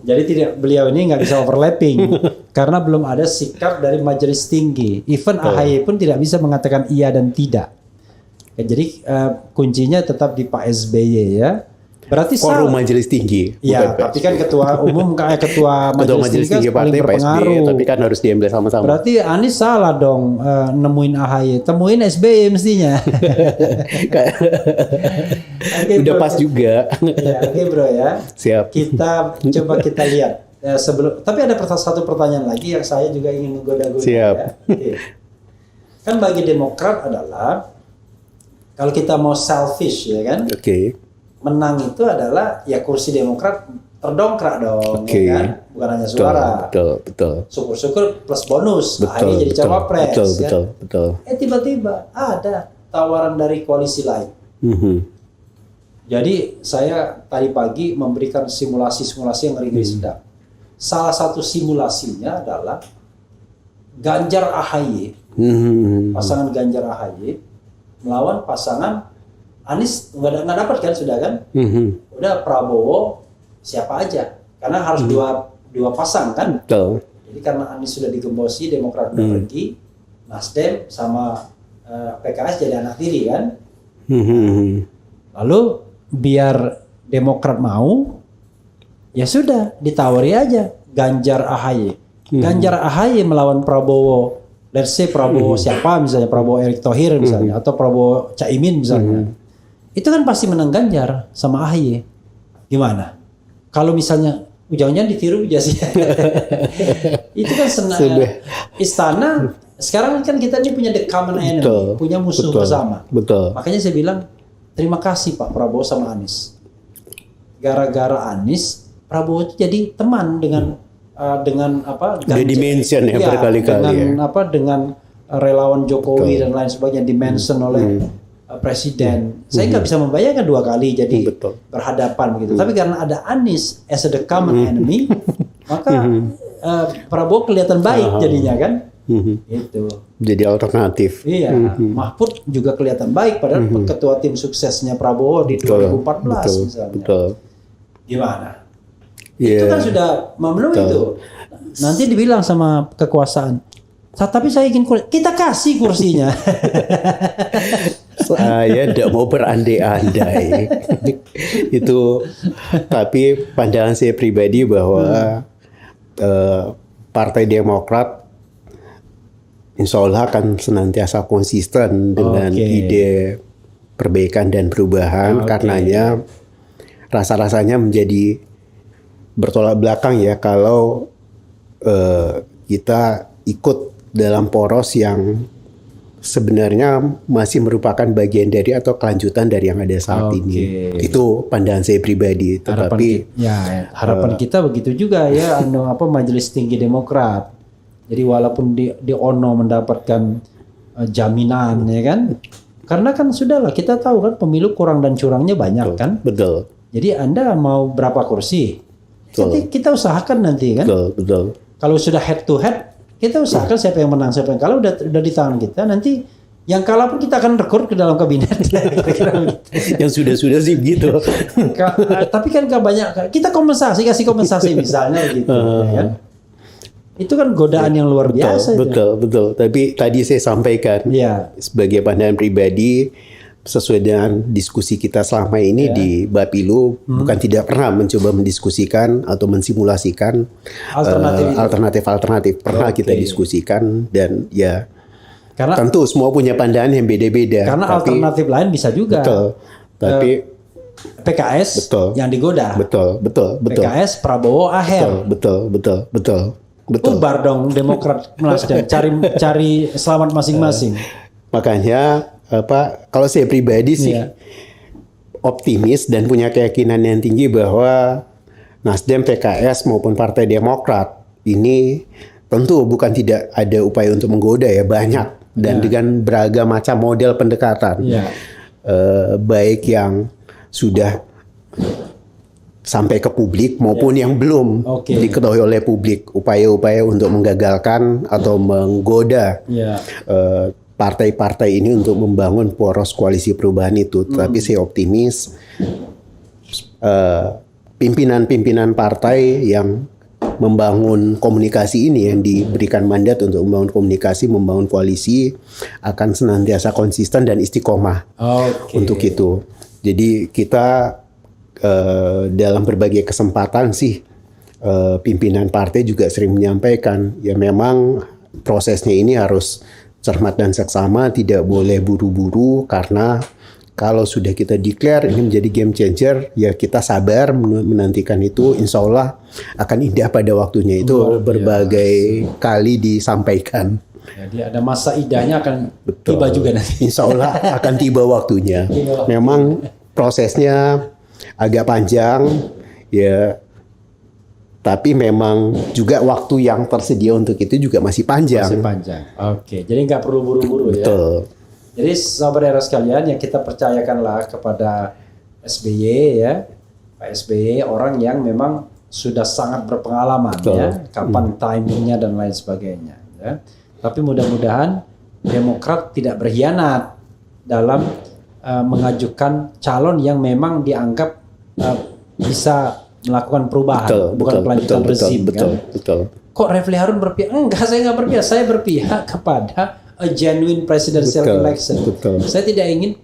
[SPEAKER 2] Jadi beliau ini nggak bisa overlapping karena belum ada sikap dari majelis tinggi. Even AHY pun tidak bisa mengatakan iya dan tidak. Ya, jadi kuncinya tetap di Pak SBY ya. Berarti
[SPEAKER 1] Forum
[SPEAKER 2] salah.
[SPEAKER 1] majelis tinggi.
[SPEAKER 2] Iya, tapi kan ketua umum ketua majelis tinggi kan paling
[SPEAKER 1] partai Pak
[SPEAKER 2] berpengaruh.
[SPEAKER 1] SBY, tapi kan harus diambil sama-sama.
[SPEAKER 2] Berarti Anies salah dong nemuin AHY, temuin SBY mestinya. Oke,
[SPEAKER 1] Udah
[SPEAKER 2] bro.
[SPEAKER 1] pas juga.
[SPEAKER 2] Ya, oke bro ya.
[SPEAKER 1] Siap.
[SPEAKER 2] Kita lihat tapi ada satu pertanyaan lagi yang saya juga ingin menggoda-goda.
[SPEAKER 1] Siap.
[SPEAKER 2] Ya. Oke. Kan bagi Demokrat adalah kalau kita mau selfish ya kan,
[SPEAKER 1] Oke.
[SPEAKER 2] menang itu adalah ya kursi Demokrat terdongkrak dong,
[SPEAKER 1] Oke.
[SPEAKER 2] ya kan? Bukan hanya suara.
[SPEAKER 1] Betul.
[SPEAKER 2] Syukur-syukur plus bonus,
[SPEAKER 1] Betul,
[SPEAKER 2] akhirnya jadi cawapres.
[SPEAKER 1] betul.
[SPEAKER 2] Tiba-tiba ada tawaran dari koalisi lain.
[SPEAKER 1] Mhm.
[SPEAKER 2] Jadi saya tadi pagi memberikan simulasi-simulasi yang ngeri-ngeri sedap. Salah satu simulasinya adalah Ganjar AHY,
[SPEAKER 1] Mhm.
[SPEAKER 2] pasangan Ganjar AHY melawan pasangan Anies, nggak dapat kan sudah kan?
[SPEAKER 1] Mhm.
[SPEAKER 2] Udah Prabowo siapa aja, karena harus dua pasang kan.
[SPEAKER 1] Betul.
[SPEAKER 2] Jadi karena Anies sudah digembosi, Demokrat udah pergi, Nasdem sama PKS jadi anak tiri kan.
[SPEAKER 1] Mhm.
[SPEAKER 2] Lalu biar Demokrat mau, ya sudah ditawari aja Ganjar AHY. Ganjar AHY melawan Prabowo, let's say Prabowo siapa misalnya, Prabowo Erick Thohir misalnya, atau Prabowo Caimin misalnya. Itu kan pasti menang Ganjar sama AHY. Gimana? Kalau misalnya jangan-jangan ditiru aja sih. Itu kan istana. Sekarang kan kita ini punya the common enemy, punya musuh bersama.
[SPEAKER 1] Betul.
[SPEAKER 2] Makanya saya bilang terima kasih Pak Prabowo sama Anies. Gara-gara Anies, Prabowo itu jadi teman dengan apa?
[SPEAKER 1] Udah dimention ya berkali-kali.
[SPEAKER 2] Dengan relawan Jokowi dan lain sebagainya dimention oleh presiden. Saya nggak bisa membayangkan dua kali jadi berhadapan begitu. Tapi karena ada Anies as the common enemy, maka Prabowo kelihatan baik jadinya kan. Itu.
[SPEAKER 1] Jadi alternatif.
[SPEAKER 2] Iya, Mahfud juga kelihatan baik padahal ketua tim suksesnya Prabowo di 2014 misalnya.
[SPEAKER 1] Betul.
[SPEAKER 2] Gimana?
[SPEAKER 1] Yeah.
[SPEAKER 2] Itu kan sudah memenuhi itu. Nanti dibilang sama kekuasaan, tapi saya ingin kita kasih kursinya.
[SPEAKER 1] Saya tidak mau berandai-andai. Itu, tapi pandangan saya pribadi bahwa Partai Demokrat insya Allah akan senantiasa konsisten dengan ide perbaikan dan perubahan. Karenanya rasa-rasanya menjadi bertolak belakang ya kalau kita ikut dalam poros yang sebenarnya masih merupakan bagian dari atau kelanjutan dari yang ada saat ini. Itu pandangan saya pribadi. Tetapi
[SPEAKER 2] harapan kita begitu juga ya, Majelis Tinggi Demokrat. Jadi walaupun di Ono mendapatkan jaminan ya kan, karena kan sudahlah kita tahu kan pemilu kurang dan curangnya banyak kan.
[SPEAKER 1] Betul.
[SPEAKER 2] Jadi Anda mau berapa kursi? Nanti kita usahakan nanti kan.
[SPEAKER 1] Betul.
[SPEAKER 2] Kalau sudah head to head, kita usahakan siapa yang menang siapa yang kalah udah di tangan kita. Nanti yang kalah pun kita akan rekrut ke dalam kabinet.
[SPEAKER 1] Yang sudah sih begitu.
[SPEAKER 2] Tapi kan banyak kita kasih kompensasi misalnya gitu, ya kan? Itu kan godaan yang luar biasa.
[SPEAKER 1] Betul. Tapi tadi saya sampaikan sebagai pandangan pribadi sesuai dengan diskusi kita selama ini di Bapilu, bukan tidak pernah mencoba mendiskusikan atau mensimulasikan alternatif. Pernah kita diskusikan dan ya karena tentu semua punya pandangan yang beda-beda.
[SPEAKER 2] Karena alternatif lain bisa juga.
[SPEAKER 1] Betul. Tapi
[SPEAKER 2] PKS yang digoda.
[SPEAKER 1] Betul.
[SPEAKER 2] PKS Prabowo Aher.
[SPEAKER 1] Betul.
[SPEAKER 2] Bubar dong Demokrat Nasdem cari selamat masing-masing.
[SPEAKER 1] Makanya kalau saya pribadi sih optimis dan punya keyakinan yang tinggi bahwa Nasdem, PKS maupun Partai Demokrat ini tentu bukan tidak ada upaya untuk menggoda ya, banyak dan dengan beragam macam model pendekatan. Baik yang sudah sampai ke publik maupun yang belum diketahui oleh publik, upaya-upaya untuk menggagalkan atau menggoda partai-partai ini untuk membangun poros koalisi perubahan itu. Tapi saya optimis pimpinan-pimpinan partai yang membangun komunikasi ini, yang diberikan mandat untuk membangun komunikasi, membangun koalisi, akan senantiasa konsisten dan istiqomah untuk itu. Jadi kita dalam berbagai kesempatan sih pimpinan partai juga sering menyampaikan ya memang prosesnya ini harus cermat dan seksama, tidak boleh buru-buru karena kalau sudah kita declare ini menjadi game changer ya kita sabar menantikan itu, insya Allah akan indah pada waktunya. Itu berbagai kali disampaikan.
[SPEAKER 2] Jadi ada masa indahnya akan tiba juga nanti.
[SPEAKER 1] Insya Allah akan tiba waktunya. Memang prosesnya agak panjang ya. Tapi memang juga waktu yang tersedia untuk itu juga masih panjang.
[SPEAKER 2] Masih panjang. Oke, jadi nggak perlu buru-buru ya.
[SPEAKER 1] Betul.
[SPEAKER 2] Jadi sahabat era sekalian, yang kita percayakanlah kepada SBY ya, Pak SBY orang yang memang sudah sangat berpengalaman. Betul. Ya, kapan timingnya dan lain sebagainya. Ya. Tapi mudah-mudahan Demokrat tidak berkhianat dalam mengajukan calon yang memang dianggap bisa melakukan perubahan, bukan kelanjutan rezim.
[SPEAKER 1] Betul.
[SPEAKER 2] Kok Refli Harun berpihak? Enggak, saya nggak berpihak. Saya berpihak kepada a genuine presidential election. Saya tidak ingin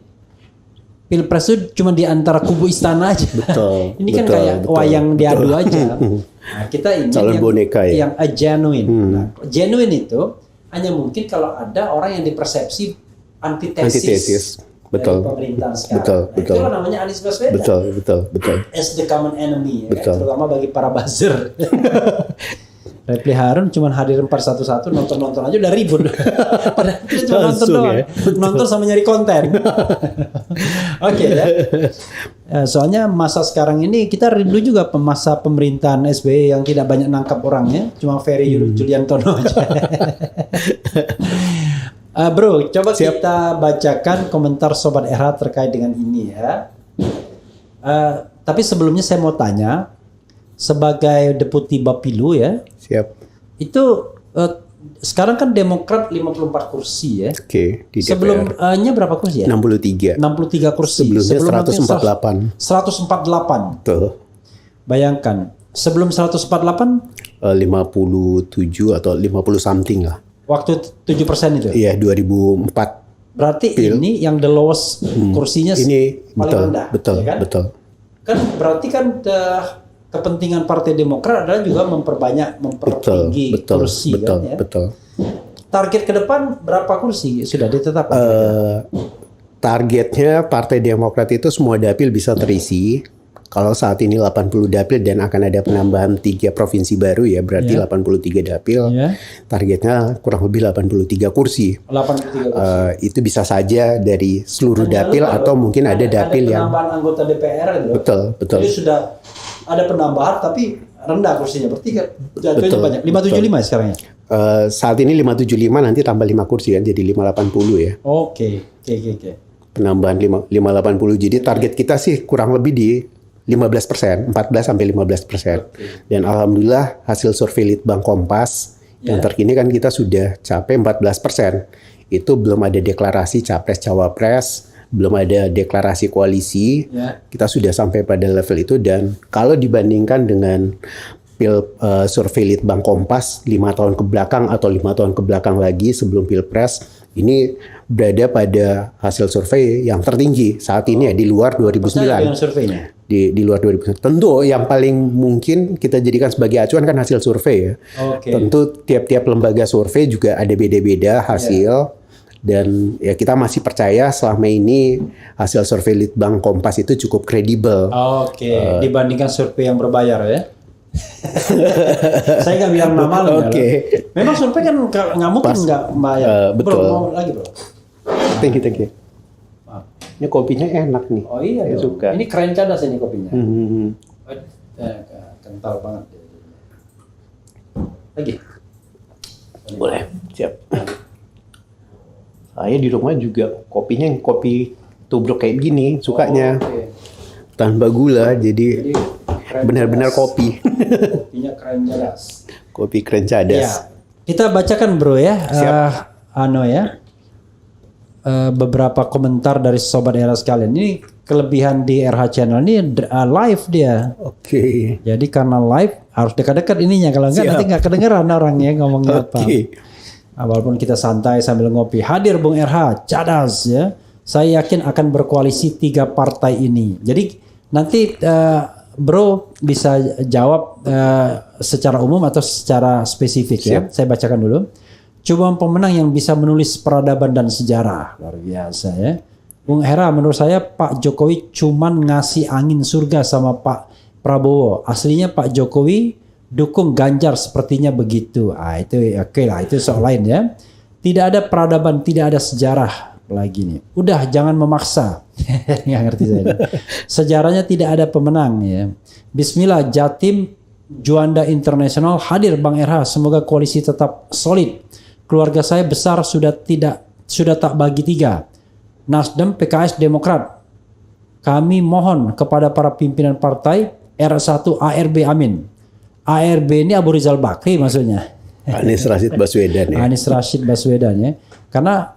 [SPEAKER 2] pilpres itu cuma di antara kubu istana aja. Ini kan kayak wayang diadu aja. Nah, kita ingin
[SPEAKER 1] calon boneka ya.
[SPEAKER 2] Yang a genuine. Nah, genuine itu hanya mungkin kalau ada orang yang dipersepsi antitesis. Betul. Dari pemerintahan sekarang. Betul. Itu namanya Anies Baswedan. Betul. As the common enemy, ya, terutama bagi para buzzer. Refli Harun cuma hadir 411, nonton aja udah ribut. Padahal kita cuma nonton doang. Ya? Nonton sama nyari konten. Oke ya. Soalnya masa sekarang ini kita rindu juga masa pemerintahan SBY yang tidak banyak nangkap orangnya, cuma Ferry Juliantono aja. Bro, coba kita bacakan komentar Sobat RH terkait dengan ini ya. Tapi sebelumnya saya mau tanya, sebagai Deputi Bapilu ya.
[SPEAKER 1] Siap.
[SPEAKER 2] Itu sekarang kan Demokrat 54 kursi ya.
[SPEAKER 1] Oke, di DPR.
[SPEAKER 2] Sebelumnya berapa kursi ya?
[SPEAKER 1] 63.
[SPEAKER 2] 63 kursi.
[SPEAKER 1] Sebelumnya 148.
[SPEAKER 2] 148.
[SPEAKER 1] Betul.
[SPEAKER 2] Bayangkan, sebelum 148
[SPEAKER 1] 57 atau 50 something lah.
[SPEAKER 2] Waktu 7% itu?
[SPEAKER 1] Iya, 2004.
[SPEAKER 2] Berarti ini yang the lowest kursinya
[SPEAKER 1] ini
[SPEAKER 2] paling rendah.
[SPEAKER 1] Betul,
[SPEAKER 2] ya kan?
[SPEAKER 1] betul.
[SPEAKER 2] Kan berarti kan kepentingan Partai Demokrat adalah juga mempertinggi kursi kan ya? Betul. Target ke depan berapa kursi sudah ditetapkan?
[SPEAKER 1] Targetnya Partai Demokrat itu semua dapil bisa terisi. Kalau saat ini 80 dapil dan akan ada penambahan 3 provinsi baru ya, berarti 83 dapil. Targetnya kurang lebih 83 kursi. 83 kursi. Itu bisa saja dari seluruh dapil atau mungkin ada dapil yang
[SPEAKER 2] penambahan anggota DPR gitu.
[SPEAKER 1] Betul.
[SPEAKER 2] Jadi sudah ada penambahan tapi rendah kursinya. Berarti jatuhnya banyak. 575 sekarang ya.
[SPEAKER 1] Saat ini 575, nanti tambah 5 kursi kan jadi 580 ya.
[SPEAKER 2] Oke.
[SPEAKER 1] Penambahan 580. Jadi target kita sih kurang lebih di 15%, 14-15%. Dan alhamdulillah hasil survei Litbang Kompas yang terkini kan kita sudah capai 14%. Itu belum ada deklarasi capres-cawapres, belum ada deklarasi koalisi. Kita sudah sampai pada level itu, dan kalau dibandingkan dengan survei Litbang Kompas 5 tahun ke belakang atau 5 tahun ke belakang lagi sebelum Pilpres, ini berada pada hasil survei yang tertinggi saat ini ya, di luar 2009. Di luar 2009. Tentu yang paling mungkin kita jadikan sebagai acuan kan hasil survei ya. Tentu tiap-tiap lembaga survei juga ada beda-beda hasil. Dan ya kita masih percaya selama ini hasil survei Litbang Kompas itu cukup kredibel.
[SPEAKER 2] Dibandingkan survei yang berbayar ya. Saya nggak bilang nama loh. Memang survei kan nggak mungkin nggak bayar.
[SPEAKER 1] Betul.
[SPEAKER 2] Bro, mau lagi bro.
[SPEAKER 1] Thank you. Ini kopinya enak nih.
[SPEAKER 2] Oh iya,
[SPEAKER 1] saya suka.
[SPEAKER 2] Ini keren cadas ini kopinya. Kental banget. Lagi.
[SPEAKER 1] Boleh, siap. Saya di rumah juga kopinya yang kopi tubruk kayak gini sukanya. Tanpa gula, jadi benar-benar kopi.
[SPEAKER 2] Kopinya keren cadas.
[SPEAKER 1] Kopi keren cadas.
[SPEAKER 2] Ya. Kita bacakan bro ya. Beberapa komentar dari Sobat Era sekalian. Ini kelebihan di RH Channel ini live dia. Jadi karena live harus dekat-dekat ininya, kalau enggak nanti nggak kedengeran orangnya ngomongnya apa. Walaupun kita santai sambil ngopi. Hadir Bung RH, cadas ya. Saya yakin akan berkoalisi 3 partai ini. Jadi nanti bro bisa jawab secara umum atau secara spesifik ya. Saya bacakan dulu. Cuma pemenang yang bisa menulis peradaban dan sejarah. Luar biasa ya. Bung Hera, menurut saya Pak Jokowi cuman ngasih angin surga sama Pak Prabowo. Aslinya Pak Jokowi dukung Ganjar, sepertinya begitu. Itu oke lah, itu soal lain ya. Tidak ada peradaban, tidak ada sejarah. lagi nih. Udah jangan memaksa. Nggak ngerti saya. Sejarahnya tidak ada pemenang ya. Bismillah, Jatim Juanda Internasional hadir Bang RH. Semoga koalisi tetap solid. Keluarga saya besar sudah tak bagi tiga. Nasdem, PKS, Demokrat. Kami mohon kepada para pimpinan partai R1 ARB amin. ARB ini Abu Rizal Bakri maksudnya.
[SPEAKER 1] Anies Rashid Baswedan ya.
[SPEAKER 2] Anies Rashid Baswedan ya. Karena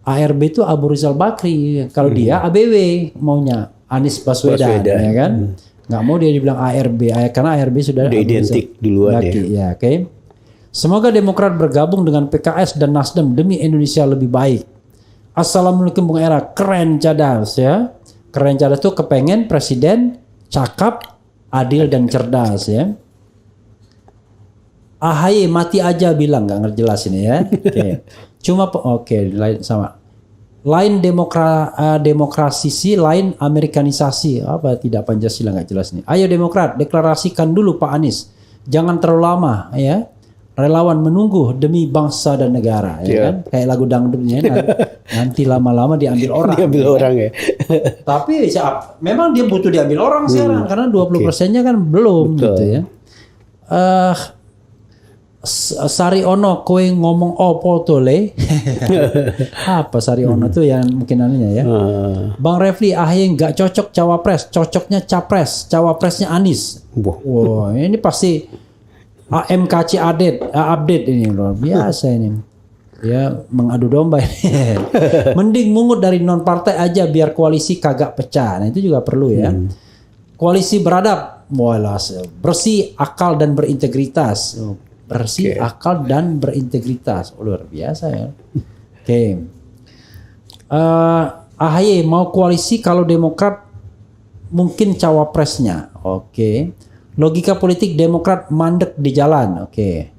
[SPEAKER 2] ARB itu Abu Rizal Bakri. Kalau dia ABW maunya Anies Baswedan. Ya kan. Nggak mau dia dibilang ARB karena ARB sudah
[SPEAKER 1] identik duluan
[SPEAKER 2] ya. Oke. Semoga Demokrat bergabung dengan PKS dan Nasdem demi Indonesia lebih baik. Assalamualaikum Bung Era, keren cadas ya. Keren cadas tuh kepengen presiden cakap, adil dan cerdas ya. AHY mati aja bilang, nggak ngerjelas ini ya. Oke. Cuma lain sama. Lain demokrasisi, lain amerikanisasi. Apa tidak Pancasila, nggak jelas nih. Ayo Demokrat, deklarasikan dulu Pak Anies. Jangan terlalu lama ya. Relawan menunggu demi bangsa dan negara ya kan. Kayak lagu dangdutnya nanti lama-lama diambil orang.
[SPEAKER 1] Diambil orang ya.
[SPEAKER 2] Tapi memang dia butuh diambil orang sekarang karena 20%-nya kan belum. Betul. Gitu ya. Sari Ono kowe ngomong opo tole. Apa Sari Ono tuh yang mungkin anunya ya. Bang Refli AHY nggak cocok cawapres, cocoknya capres, cawapresnya Anies. Wah, ini pasti AMKC update ini luar biasa ini. Ya mengadu domba ini. Mending mungut dari non partai aja biar koalisi kagak pecah. Nah itu juga perlu ya. Koalisi beradab, bersih, akal dan berintegritas. Bersih, akal dan berintegritas. Luar biasa ya. Oke. AHY mau koalisi kalau Demokrat mungkin cawapresnya. Oke. Logika politik Demokrat mandek di jalan. Oke.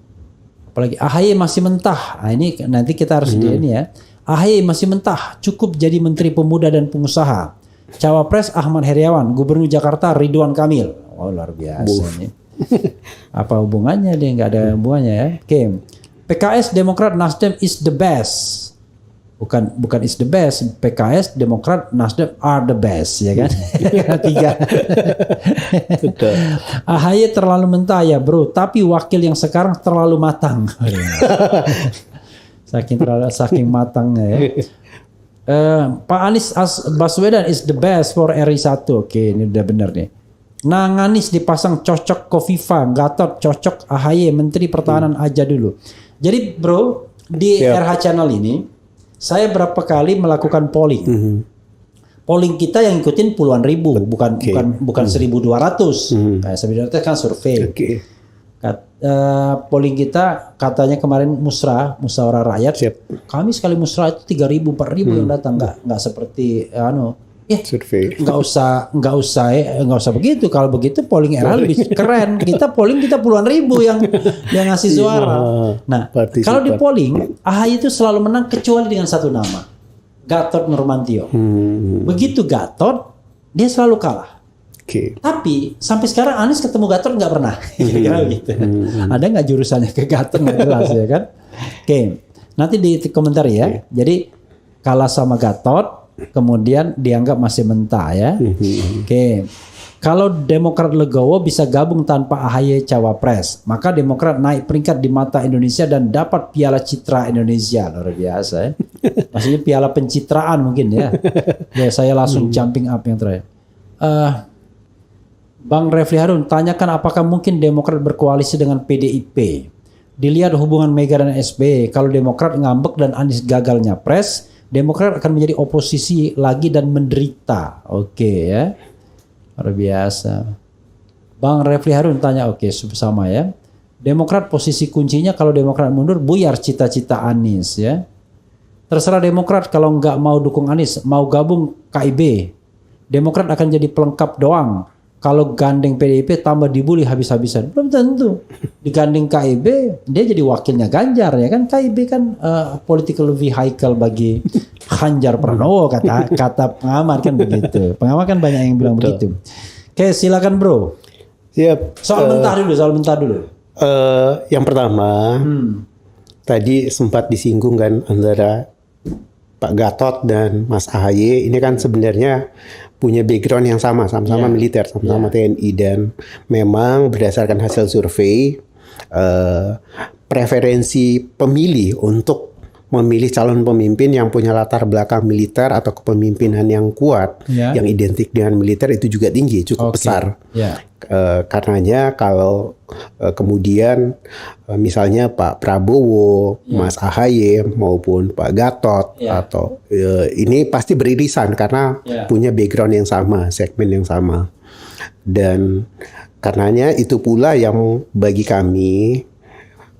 [SPEAKER 2] Apalagi AHY masih mentah. Nah, ini nanti kita harus ini ya. AHY masih mentah, cukup jadi Menteri Pemuda dan Pengusaha. Cawapres Ahmad Heriawan, Gubernur Jakarta Ridwan Kamil. Oh luar biasa nih. Apa hubungannya dia? Nggak ada hubungannya ya. Oke. PKS Demokrat Nasdem is the best. Bukan is the best. PKS Demokrat Nasdem are the best ya kan. Tiga. AHY terlalu mentah ya bro. Tapi wakil yang sekarang terlalu matang. saking matangnya ya. Pak Anies Baswedan is the best for RI1. Oke, ini udah benar nih. Nanganis dipasang cocok Kofifa, Gatot cocok AHY, Menteri Pertahanan aja dulu. Jadi bro, di RH Channel ini saya berapa kali melakukan polling. Polling kita yang ikutin puluhan ribu, bukan 1.200. Kayak 1.200 kan survei. Polling kita katanya kemarin musyawarah rakyat. Kami sekali musyawarah itu 3.000, 4.000 yang datang, nggak seperti survei. Nggak usah begitu. Kalau begitu polling era lebih keren. Kita puluhan ribu yang ngasih suara. Nah, kalau di polling AHY itu selalu menang kecuali dengan satu nama, Gatot Nurmantio. Begitu Gatot, dia selalu kalah. Tapi sampai sekarang Anies ketemu Gatot nggak pernah. Kira-kira gitu. Ada nggak jurusannya ke Gatot nggak jelas ya kan? Nanti di komentar ya. Jadi kalah sama Gatot. Kemudian dianggap masih mentah ya. Kalau Demokrat legowo bisa gabung tanpa AHY cawapres, maka Demokrat naik peringkat di mata Indonesia dan dapat piala citra Indonesia. Luar biasa ya. Maksudnya piala pencitraan mungkin ya. Ya saya langsung jumping up yang terakhir. Bang Refli Harun tanyakan apakah mungkin Demokrat berkoalisi dengan PDIP. Dilihat hubungan Mega dan SBY, kalau Demokrat ngambek dan Anies gagal nyapres, Demokrat akan menjadi oposisi lagi dan menderita. Oke ya. Luar biasa. Bang Refli Harun tanya sama ya. Demokrat posisi kuncinya kalau Demokrat mundur buyar cita-cita Anies ya. Terserah Demokrat kalau nggak mau dukung Anies, mau gabung KIB. Demokrat akan jadi pelengkap doang. Kalau gandeng PDIP tambah dibully habis-habisan. Belum tentu. Digandeng KIB, dia jadi wakilnya Ganjar ya kan. KIB kan political vehicle bagi Ganjar Pranowo kata pengamat kan begitu. Pengamat kan banyak yang bilang begitu. Oke, silakan bro.
[SPEAKER 1] Siap.
[SPEAKER 2] Soal mentah dulu.
[SPEAKER 1] Yang pertama, tadi sempat disinggung kan antara Pak Gatot dan Mas AHY ini kan sebenarnya punya background yang sama-sama militer, sama-sama TNI, dan memang berdasarkan hasil survei preferensi pemilih untuk memilih calon pemimpin yang punya latar belakang militer atau kepemimpinan yang kuat, yang identik dengan militer itu juga tinggi, cukup besar. Karenanya kalau kemudian misalnya Pak Prabowo, Mas AHY maupun Pak Gatot atau ini pasti beririsan karena punya background yang sama, segmen yang sama. Dan karenanya itu pula yang bagi kami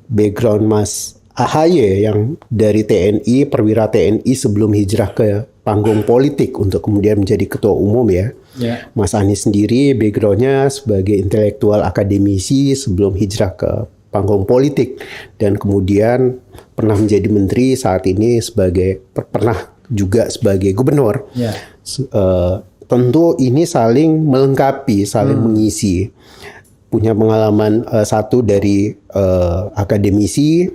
[SPEAKER 1] background Mas AHY yang dari TNI, perwira TNI sebelum hijrah ke panggung politik untuk kemudian menjadi ketua umum ya. Mas Anies sendiri backgroundnya sebagai intelektual akademisi sebelum hijrah ke panggung politik dan kemudian pernah menjadi menteri, saat ini pernah juga sebagai gubernur. Tentu ini saling melengkapi, saling mengisi. Punya pengalaman satu dari akademisi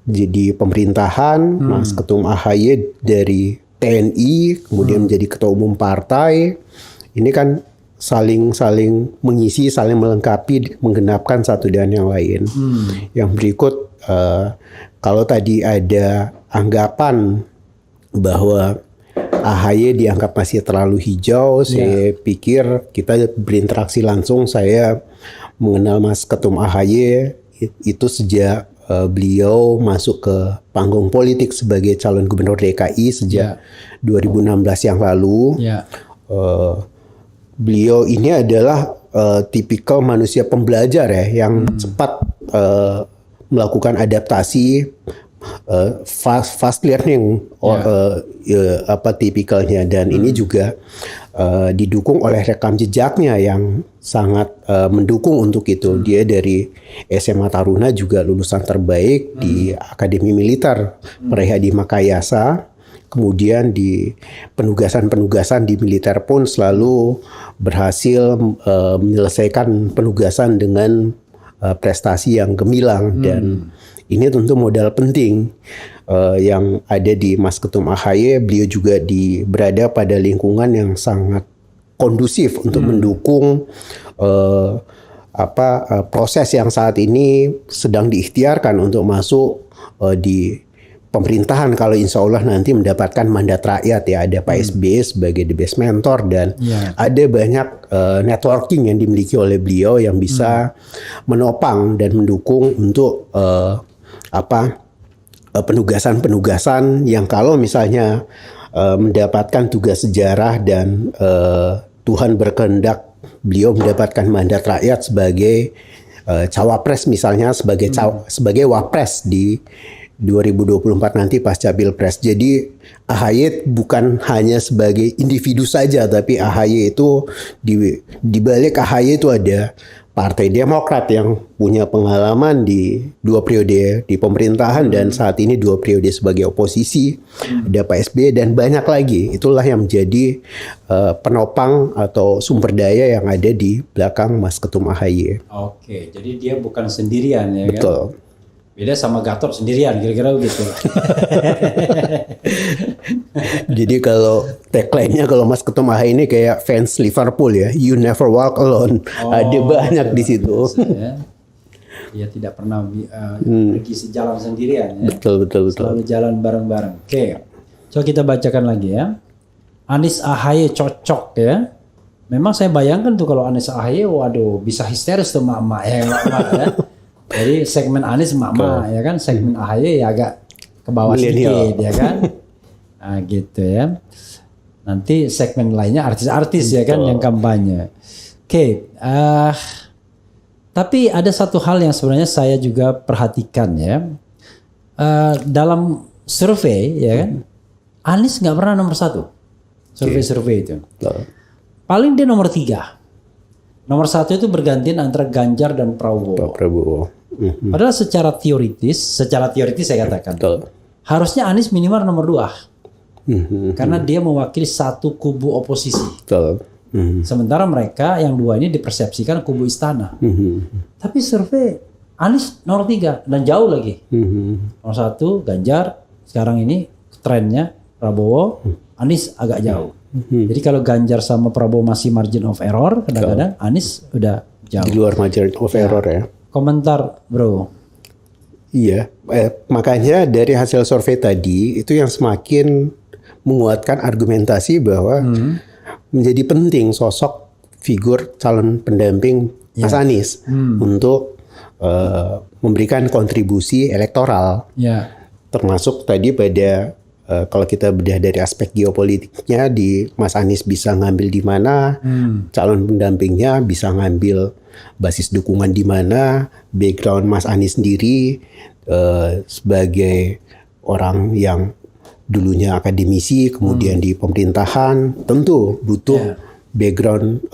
[SPEAKER 1] jadi pemerintahan, Mas Ketum AHY dari TNI, kemudian menjadi ketua umum partai. Ini kan saling mengisi, saling melengkapi, menggenapkan satu dan yang lain. Yang berikut, kalau tadi ada anggapan bahwa AHY dianggap masih terlalu hijau, saya pikir kita berinteraksi langsung. Saya mengenal Mas Ketum AHY itu sejak beliau masuk ke panggung politik sebagai calon gubernur DKI sejak 2016 yang lalu. Beliau ini adalah tipikal manusia pembelajar ya, yang cepat melakukan adaptasi, fast learning, tipikalnya, dan ini juga didukung oleh rekam jejaknya yang sangat mendukung untuk itu. Dia dari SMA Taruna juga lulusan terbaik di Akademi Militer Meraih Hadi Makayasa. Kemudian di penugasan di militer pun selalu berhasil menyelesaikan penugasan dengan prestasi yang gemilang, dan ini tentu modal penting yang ada di Mas Ketum AHY. Beliau juga berada pada lingkungan yang sangat kondusif untuk mendukung proses yang saat ini sedang diikhtiarkan untuk masuk di pemerintahan kalau insya Allah nanti mendapatkan mandat rakyat ya. Ada Pak SBY sebagai the best mentor, dan ada banyak networking yang dimiliki oleh beliau yang bisa menopang dan mendukung untuk penugasan-penugasan yang kalau misalnya mendapatkan tugas sejarah dan Tuhan berkehendak beliau mendapatkan mandat rakyat sebagai cawapres, misalnya sebagai wapres di 2024 nanti pasca Pilpres. Jadi AHY bukan hanya sebagai individu saja, tapi AHY itu di balik AHY itu ada Partai Demokrat yang punya pengalaman di 2 periode di pemerintahan dan saat ini 2 periode sebagai oposisi. Ada Pak SBY dan banyak lagi. Itulah yang menjadi penopang atau sumber daya yang ada di belakang Mas Ketum AHY.
[SPEAKER 2] Oke, jadi dia bukan sendirian ya.
[SPEAKER 1] Betul.
[SPEAKER 2] Kan? Beda sama Gatot sendirian, kira-kira begitu.
[SPEAKER 1] Jadi kalau tagline-nya kalau Mas Ketum AHY ini kayak fans Liverpool ya, you never walk alone. Ada banyak di situ.
[SPEAKER 2] Dia tidak pernah pergi sejalan sendirian ya.
[SPEAKER 1] Betul.
[SPEAKER 2] Selalu jalan bareng-bareng. Oke. Coba kita bacakan lagi ya. Anies AHY cocok ya. Memang saya bayangkan tuh kalau Anies AHY, waduh bisa histeris tuh mak-mak ya. Jadi segmen Anies mak-mak ya kan, segmen AHY ya agak ke bawah sedikit ya kan. Nah gitu ya. Nanti segmen lainnya artis-artis ya kan yang kampanye. Oke, tapi ada satu hal yang sebenarnya saya juga perhatikan ya. Dalam survei ya kan, Anies nggak pernah nomor 1. Survei-survei itu. Paling dia nomor 3. Nomor 1 itu bergantian antara Ganjar dan Prabowo. Padahal secara teoritis saya katakan, harusnya Anies minimal nomor 2. Karena dia mewakili satu kubu oposisi. Sementara mereka yang 2 ini dipersepsikan kubu istana. Tapi survei Anies nomor 3 dan jauh lagi. Nomor 1 Ganjar, sekarang ini trennya Prabowo, Anies agak jauh. Jadi kalau Ganjar sama Prabowo masih margin of error, kadang-kadang Anies udah jauh.
[SPEAKER 1] Di luar margin of error ya.
[SPEAKER 2] Komentar, bro.
[SPEAKER 1] Iya, makanya dari hasil survei tadi itu yang semakin menguatkan argumentasi bahwa menjadi penting sosok figur calon pendamping Mas Anies untuk memberikan kontribusi elektoral. Termasuk tadi pada kalau kita bedah dari aspek geopolitiknya, di Mas Anies bisa ngambil di mana, calon pendampingnya bisa ngambil basis dukungan di mana, background Mas Anies sendiri sebagai orang yang dulunya akademisi, kemudian di pemerintahan, tentu butuh background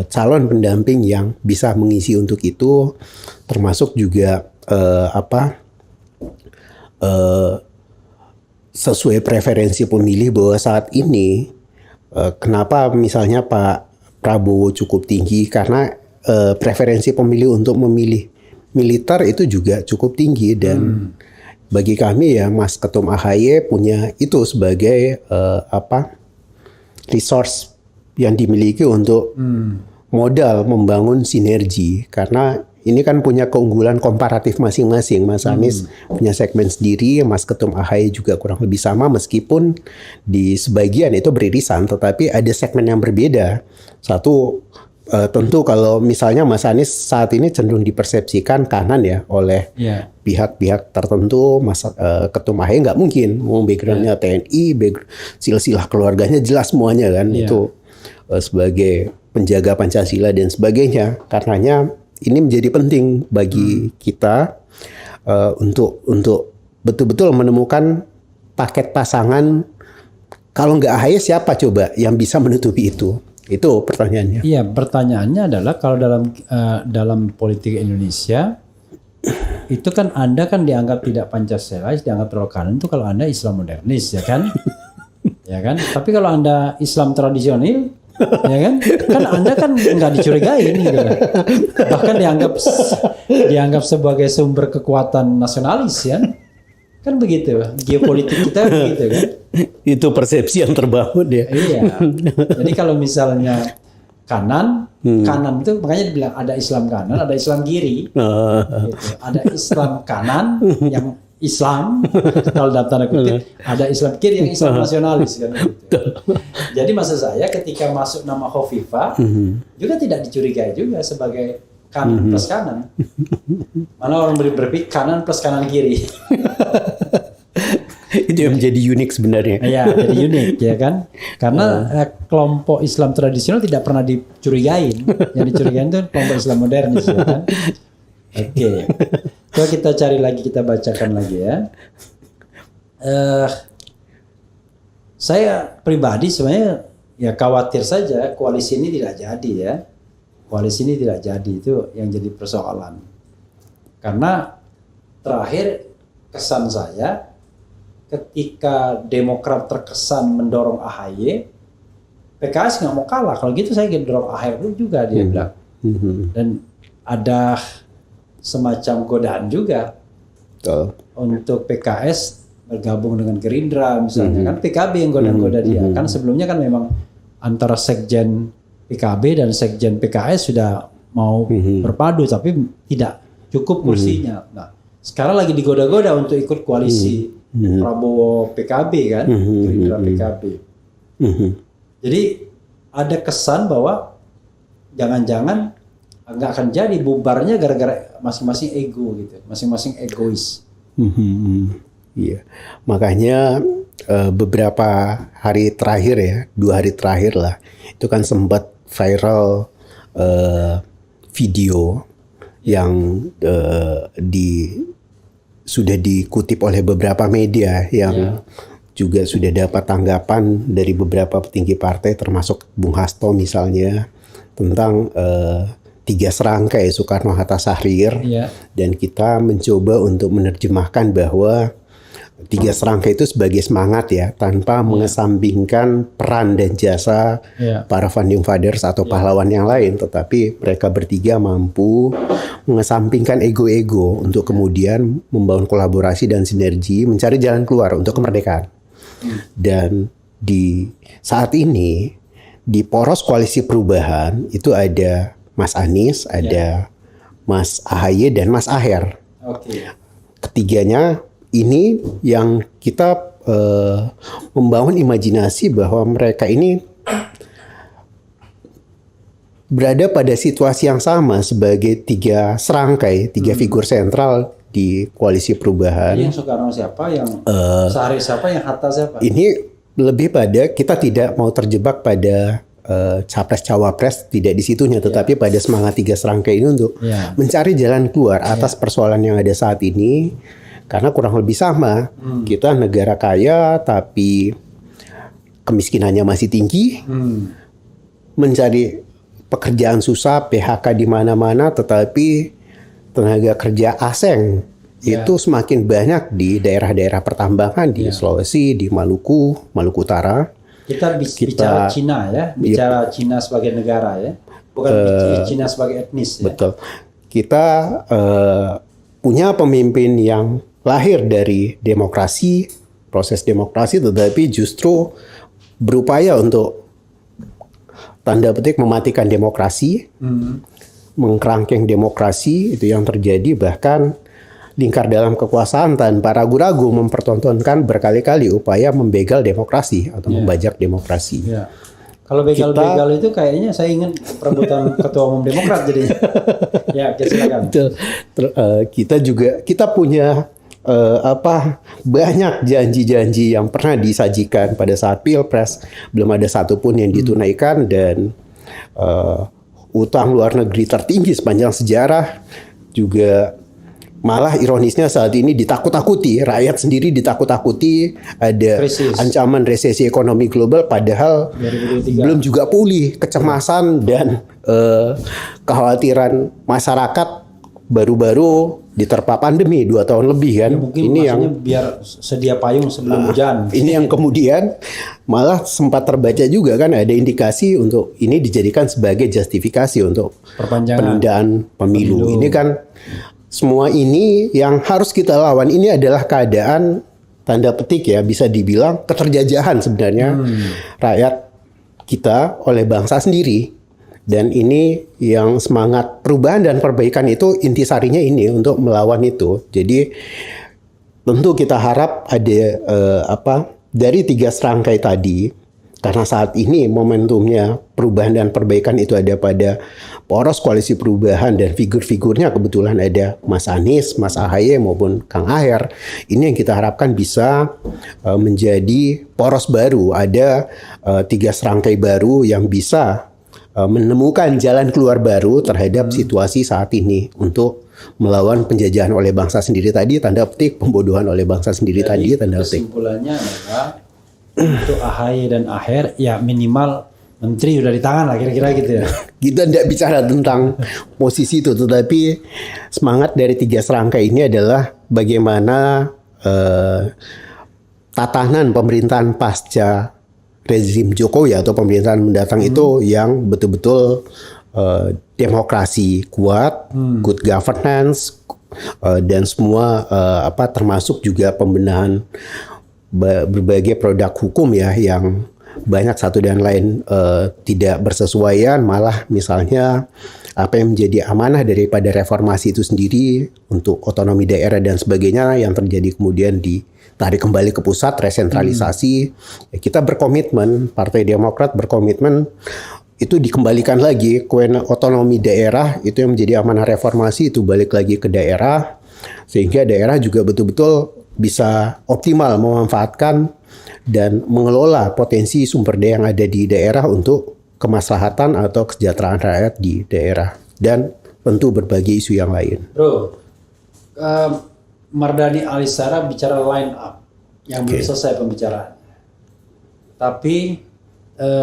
[SPEAKER 1] calon pendamping yang bisa mengisi untuk itu, termasuk juga sesuai preferensi pemilih bahwa saat ini kenapa misalnya Pak Prabowo cukup tinggi, karena preferensi pemilih untuk memilih militer itu juga cukup tinggi, dan bagi kami ya Mas Ketum AHY punya itu sebagai resource yang dimiliki untuk modal membangun sinergi, karena ini kan punya keunggulan komparatif masing-masing. Mas Anies punya segmen sendiri, Mas Ketum AHY juga kurang lebih sama, meskipun di sebagian itu beririsan, tetapi ada segmen yang berbeda. Satu, tentu kalau misalnya Mas Anies saat ini cenderung dipersepsikan kanan ya oleh pihak-pihak tertentu, Mas Ketum AHY nggak mungkin, backgroundnya TNI, silsilah keluarganya jelas semuanya kan, itu sebagai penjaga Pancasila dan sebagainya. Karenanya ini menjadi penting bagi kita untuk betul-betul menemukan paket pasangan. Kalau nggak AHY siapa coba yang bisa menutupi itu? Itu pertanyaannya.
[SPEAKER 2] Iya, pertanyaannya adalah kalau dalam politik Indonesia itu kan Anda kan dianggap tidak Pancasilais, dianggap terlalu kanan itu kalau Anda Islam modernis, ya kan? Ya kan? Tapi kalau Anda Islam tradisional, ya kan Anda kan nggak dicurigai gitu. Bahkan dianggap sebagai sumber kekuatan nasionalis, ya kan begitu, geopolitik kita begitu kan.
[SPEAKER 1] Itu persepsi yang terbangun ya.
[SPEAKER 2] Iya, jadi kalau misalnya kanan itu makanya dibilang ada Islam kanan, ada Islam kiri, gitu. Ada Islam kanan yang Islam, kalau dalam tanda kutip, ada Islam kiri yang Islam nasionalis kan. Gitu. Jadi maksud saya ketika masuk nama Khofifah juga tidak dicurigai juga sebagai kanan plus kanan. Mana orang berpikir kanan plus kanan kiri.
[SPEAKER 1] Itu yang menjadi unik sebenarnya.
[SPEAKER 2] Iya, jadi unik ya kan. Karena kelompok Islam tradisional tidak pernah dicurigain. Yang dicurigain itu kelompok Islam modernis ya kan. Oke. Coba kita cari lagi, kita bacakan lagi ya. Saya pribadi sebenarnya ya khawatir saja koalisi ini tidak jadi ya. Koalisi ini tidak jadi, itu yang jadi persoalan. Karena terakhir kesan saya ketika Demokrat terkesan mendorong AHY, PKS nggak mau kalah. Kalau gitu saya dorong AHY juga, dia bilang. Dan ada semacam godaan juga untuk PKS bergabung dengan Gerindra misalnya, kan PKB yang goda-goda dia. Kan sebelumnya kan memang antara sekjen PKB dan sekjen PKS sudah mau berpadu, tapi tidak cukup kursinya. Nah, sekarang lagi digoda-goda untuk ikut koalisi Prabowo PKB kan, Gerindra PKB. Jadi ada kesan bahwa jangan-jangan nggak akan jadi, bubarnya gara-gara masing-masing ego gitu, masing-masing egois.
[SPEAKER 1] Iya, makanya beberapa hari terakhir ya, 2 hari terakhir lah, itu kan sempat viral video yang sudah dikutip oleh beberapa media yang juga sudah dapat tanggapan dari beberapa petinggi partai, termasuk Bung Hasto misalnya, tentang 3 serangkai Soekarno-Hatta Syahrir, dan kita mencoba untuk menerjemahkan bahwa 3 serangkai itu sebagai semangat ya, tanpa mengesampingkan peran dan jasa para founding fathers atau pahlawan yang lain, tetapi mereka bertiga mampu mengesampingkan ego-ego untuk kemudian membangun kolaborasi dan sinergi, mencari jalan keluar untuk kemerdekaan. Dan di saat ini di poros koalisi perubahan itu ada Mas Anies, ada Mas Ahaye dan Mas Aher.
[SPEAKER 2] Oke.
[SPEAKER 1] Ketiganya ini yang kita membangun imajinasi bahwa mereka ini berada pada situasi yang sama sebagai tiga figur sentral di koalisi perubahan.
[SPEAKER 2] Yang Soekarno siapa, yang Sahri siapa, yang Hatta siapa?
[SPEAKER 1] Ini lebih pada kita tidak mau terjebak pada capres cawapres, tidak di situnya, tetapi pada semangat tiga serangkai ini untuk mencari jalan keluar atas persoalan yang ada saat ini. Karena kurang lebih sama, kita negara kaya tapi kemiskinannya masih tinggi, mencari pekerjaan susah, PHK di mana-mana, tetapi tenaga kerja asing itu semakin banyak di daerah-daerah pertambangan di Sulawesi, di Maluku Utara.
[SPEAKER 2] Kita bicara Cina ya, bicara Cina sebagai negara ya, bukan Cina sebagai etnis. Ya?
[SPEAKER 1] Betul. Kita punya pemimpin yang lahir dari demokrasi, proses demokrasi, tetapi justru berupaya untuk tanda petik mematikan demokrasi, mengkerangkeng demokrasi, itu yang terjadi. Bahkan lingkar dalam kekuasaan tanpa ragu-ragu mempertontonkan berkali-kali upaya membegal demokrasi atau membajak demokrasi.
[SPEAKER 2] Kalau begal-begal itu kayaknya saya ingat perebutan ketua umum Demokrat jadinya. Ya, silakan.
[SPEAKER 1] Kita punya banyak janji-janji yang pernah disajikan pada saat Pilpres, belum ada satupun yang ditunaikan, dan utang luar negeri tertinggi sepanjang sejarah juga. Malah ironisnya saat ini ditakut-takuti, rakyat sendiri ditakut-takuti, ada ancaman resesi ekonomi global, padahal
[SPEAKER 2] 2023.
[SPEAKER 1] belum juga pulih. Kecemasan dan kekhawatiran masyarakat baru-baru diterpa pandemi 2 tahun lebih kan.
[SPEAKER 2] Ya, mungkin
[SPEAKER 1] ini yang
[SPEAKER 2] biar sedia payung sebelum hujan.
[SPEAKER 1] Ini yang kemudian malah sempat terbaca juga kan, ada indikasi untuk ini dijadikan sebagai justifikasi untuk penundaan pemilu. Ini kan semua ini yang harus kita lawan. Ini adalah keadaan tanda petik ya, bisa dibilang keterjajahan sebenarnya rakyat kita oleh bangsa sendiri. Dan ini yang semangat perubahan dan perbaikan itu intisarinya ini untuk melawan itu. Jadi tentu kita harap ada dari tiga serangkai tadi, karena saat ini momentumnya perubahan dan perbaikan itu ada pada poros koalisi perubahan dan figur-figurnya kebetulan ada Mas Anies, Mas Ahaye maupun Kang Aher. Ini yang kita harapkan bisa menjadi poros baru. Ada tiga serangkai baru yang bisa menemukan jalan keluar baru terhadap situasi saat ini untuk melawan penjajahan oleh bangsa sendiri tadi, tanda petik, pembodohan oleh bangsa sendiri tadi, tanda petik.
[SPEAKER 2] Kesimpulannya adalah untuk Ahaye dan Aher ya minimal menteri udah di tangan lah, kira-kira gitu ya.
[SPEAKER 1] Kita tidak bicara tentang posisi itu, tetapi semangat dari tiga serangkai ini adalah bagaimana tatanan pemerintahan pasca rezim Jokowi atau pemerintahan mendatang itu yang betul-betul demokrasi kuat, good governance, dan semua termasuk juga pembenahan berbagai produk hukum ya yang banyak satu dan lain tidak bersesuaian, malah misalnya apa yang menjadi amanah daripada reformasi itu sendiri untuk otonomi daerah dan sebagainya yang terjadi kemudian ditarik kembali ke pusat, resentralisasi. Ya, kita berkomitmen, Partai Demokrat berkomitmen itu dikembalikan lagi otonomi daerah itu yang menjadi amanah reformasi itu balik lagi ke daerah, sehingga daerah juga betul-betul bisa optimal memanfaatkan dan mengelola potensi sumber daya yang ada di daerah untuk kemaslahatan atau kesejahteraan rakyat di daerah dan tentu berbagai isu yang lain.
[SPEAKER 2] Bro, Mardhani Alisera bicara line up yang belum selesai pembicaraan. Tapi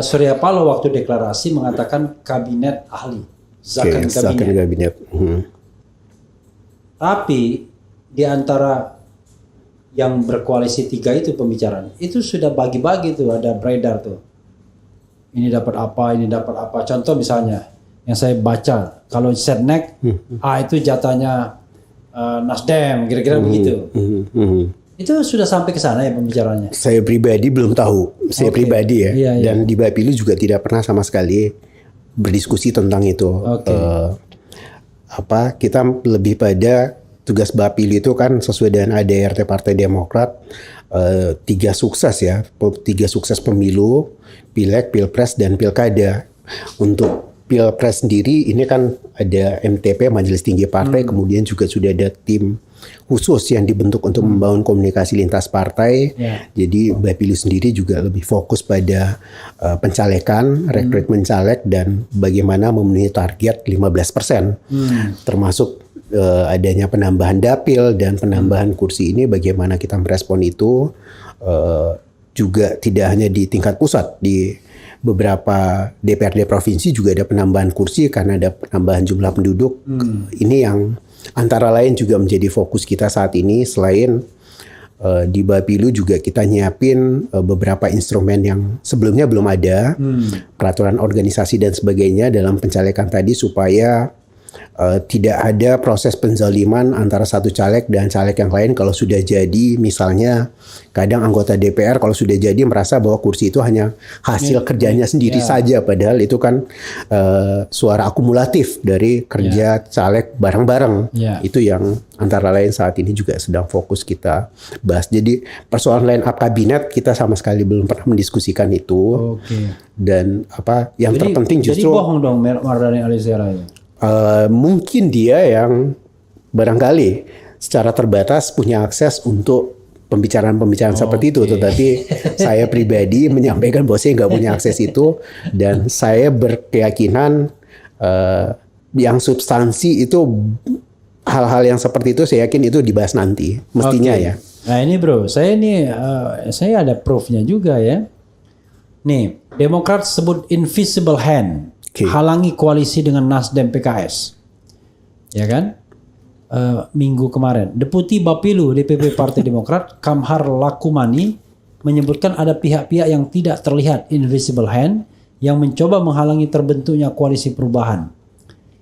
[SPEAKER 2] Surya Paloh waktu deklarasi mengatakan kabinet ahli, zakon kabinet. Tapi di antara yang berkoalisi tiga itu pembicaraan itu sudah bagi-bagi tuh, ada beredar tuh. Ini dapat apa, ini dapat apa. Contoh misalnya yang saya baca, kalau Setnek itu jatahnya Nasdem, kira-kira begitu. Itu sudah sampai ke sana ya pembicaraannya.
[SPEAKER 1] Saya pribadi belum tahu. Saya
[SPEAKER 2] Oke.
[SPEAKER 1] pribadi ya.
[SPEAKER 2] Iya, iya.
[SPEAKER 1] Dan di Bapilu juga tidak pernah sama sekali berdiskusi tentang itu.
[SPEAKER 2] Oke.
[SPEAKER 1] Kita lebih pada tugas Bapilu itu kan sesuai dengan ADRT Partai Demokrat, 3 sukses ya, 3 sukses pemilu, pileg, pilpres dan pilkada. Untuk pilpres sendiri ini kan ada MTP Majelis Tinggi Partai, kemudian juga sudah ada tim khusus yang dibentuk untuk membangun komunikasi lintas partai.
[SPEAKER 2] Ya.
[SPEAKER 1] Jadi Bapilu sendiri juga lebih fokus pada pencalekan, rekrutmen caleg dan bagaimana memenuhi target 15%. Termasuk adanya penambahan dapil dan penambahan kursi ini, bagaimana kita merespon itu, juga tidak hanya di tingkat pusat, di beberapa DPRD provinsi juga ada penambahan kursi karena ada penambahan jumlah penduduk. Ini yang antara lain juga menjadi fokus kita saat ini. Selain di Bapilu juga kita nyiapin beberapa instrumen yang sebelumnya belum ada, peraturan organisasi dan sebagainya dalam pencalekan tadi, supaya tidak ada proses penzaliman antara satu caleg dan caleg yang lain. Kalau sudah jadi, misalnya kadang anggota DPR kalau sudah jadi merasa bahwa kursi itu hanya hasil kerjanya sendiri saja, padahal itu kan suara akumulatif dari kerja caleg bareng-bareng. Itu yang antara lain saat ini juga sedang fokus kita bahas. Jadi persoalan line up kabinet kita sama sekali belum pernah mendiskusikan itu. Dan yang terpenting justru,
[SPEAKER 2] jadi bohong dong Mardhani Alisera ya.
[SPEAKER 1] Mungkin dia yang barangkali secara terbatas punya akses untuk pembicaraan-pembicaraan seperti itu, tetapi saya pribadi menyampaikan bahwa saya nggak punya akses itu, dan saya berkeyakinan yang substansi itu, hal-hal yang seperti itu saya yakin itu dibahas nanti mestinya ya.
[SPEAKER 2] Nah ini bro, saya ada proofnya juga ya. Nih, Demokrat sebut invisible hand. Halangi koalisi dengan Nasdem PKS, ya kan? Minggu kemarin, Deputi Bapilu DPP Partai Demokrat Kamhar Lakumani menyebutkan ada pihak-pihak yang tidak terlihat, invisible hand, yang mencoba menghalangi terbentuknya koalisi perubahan.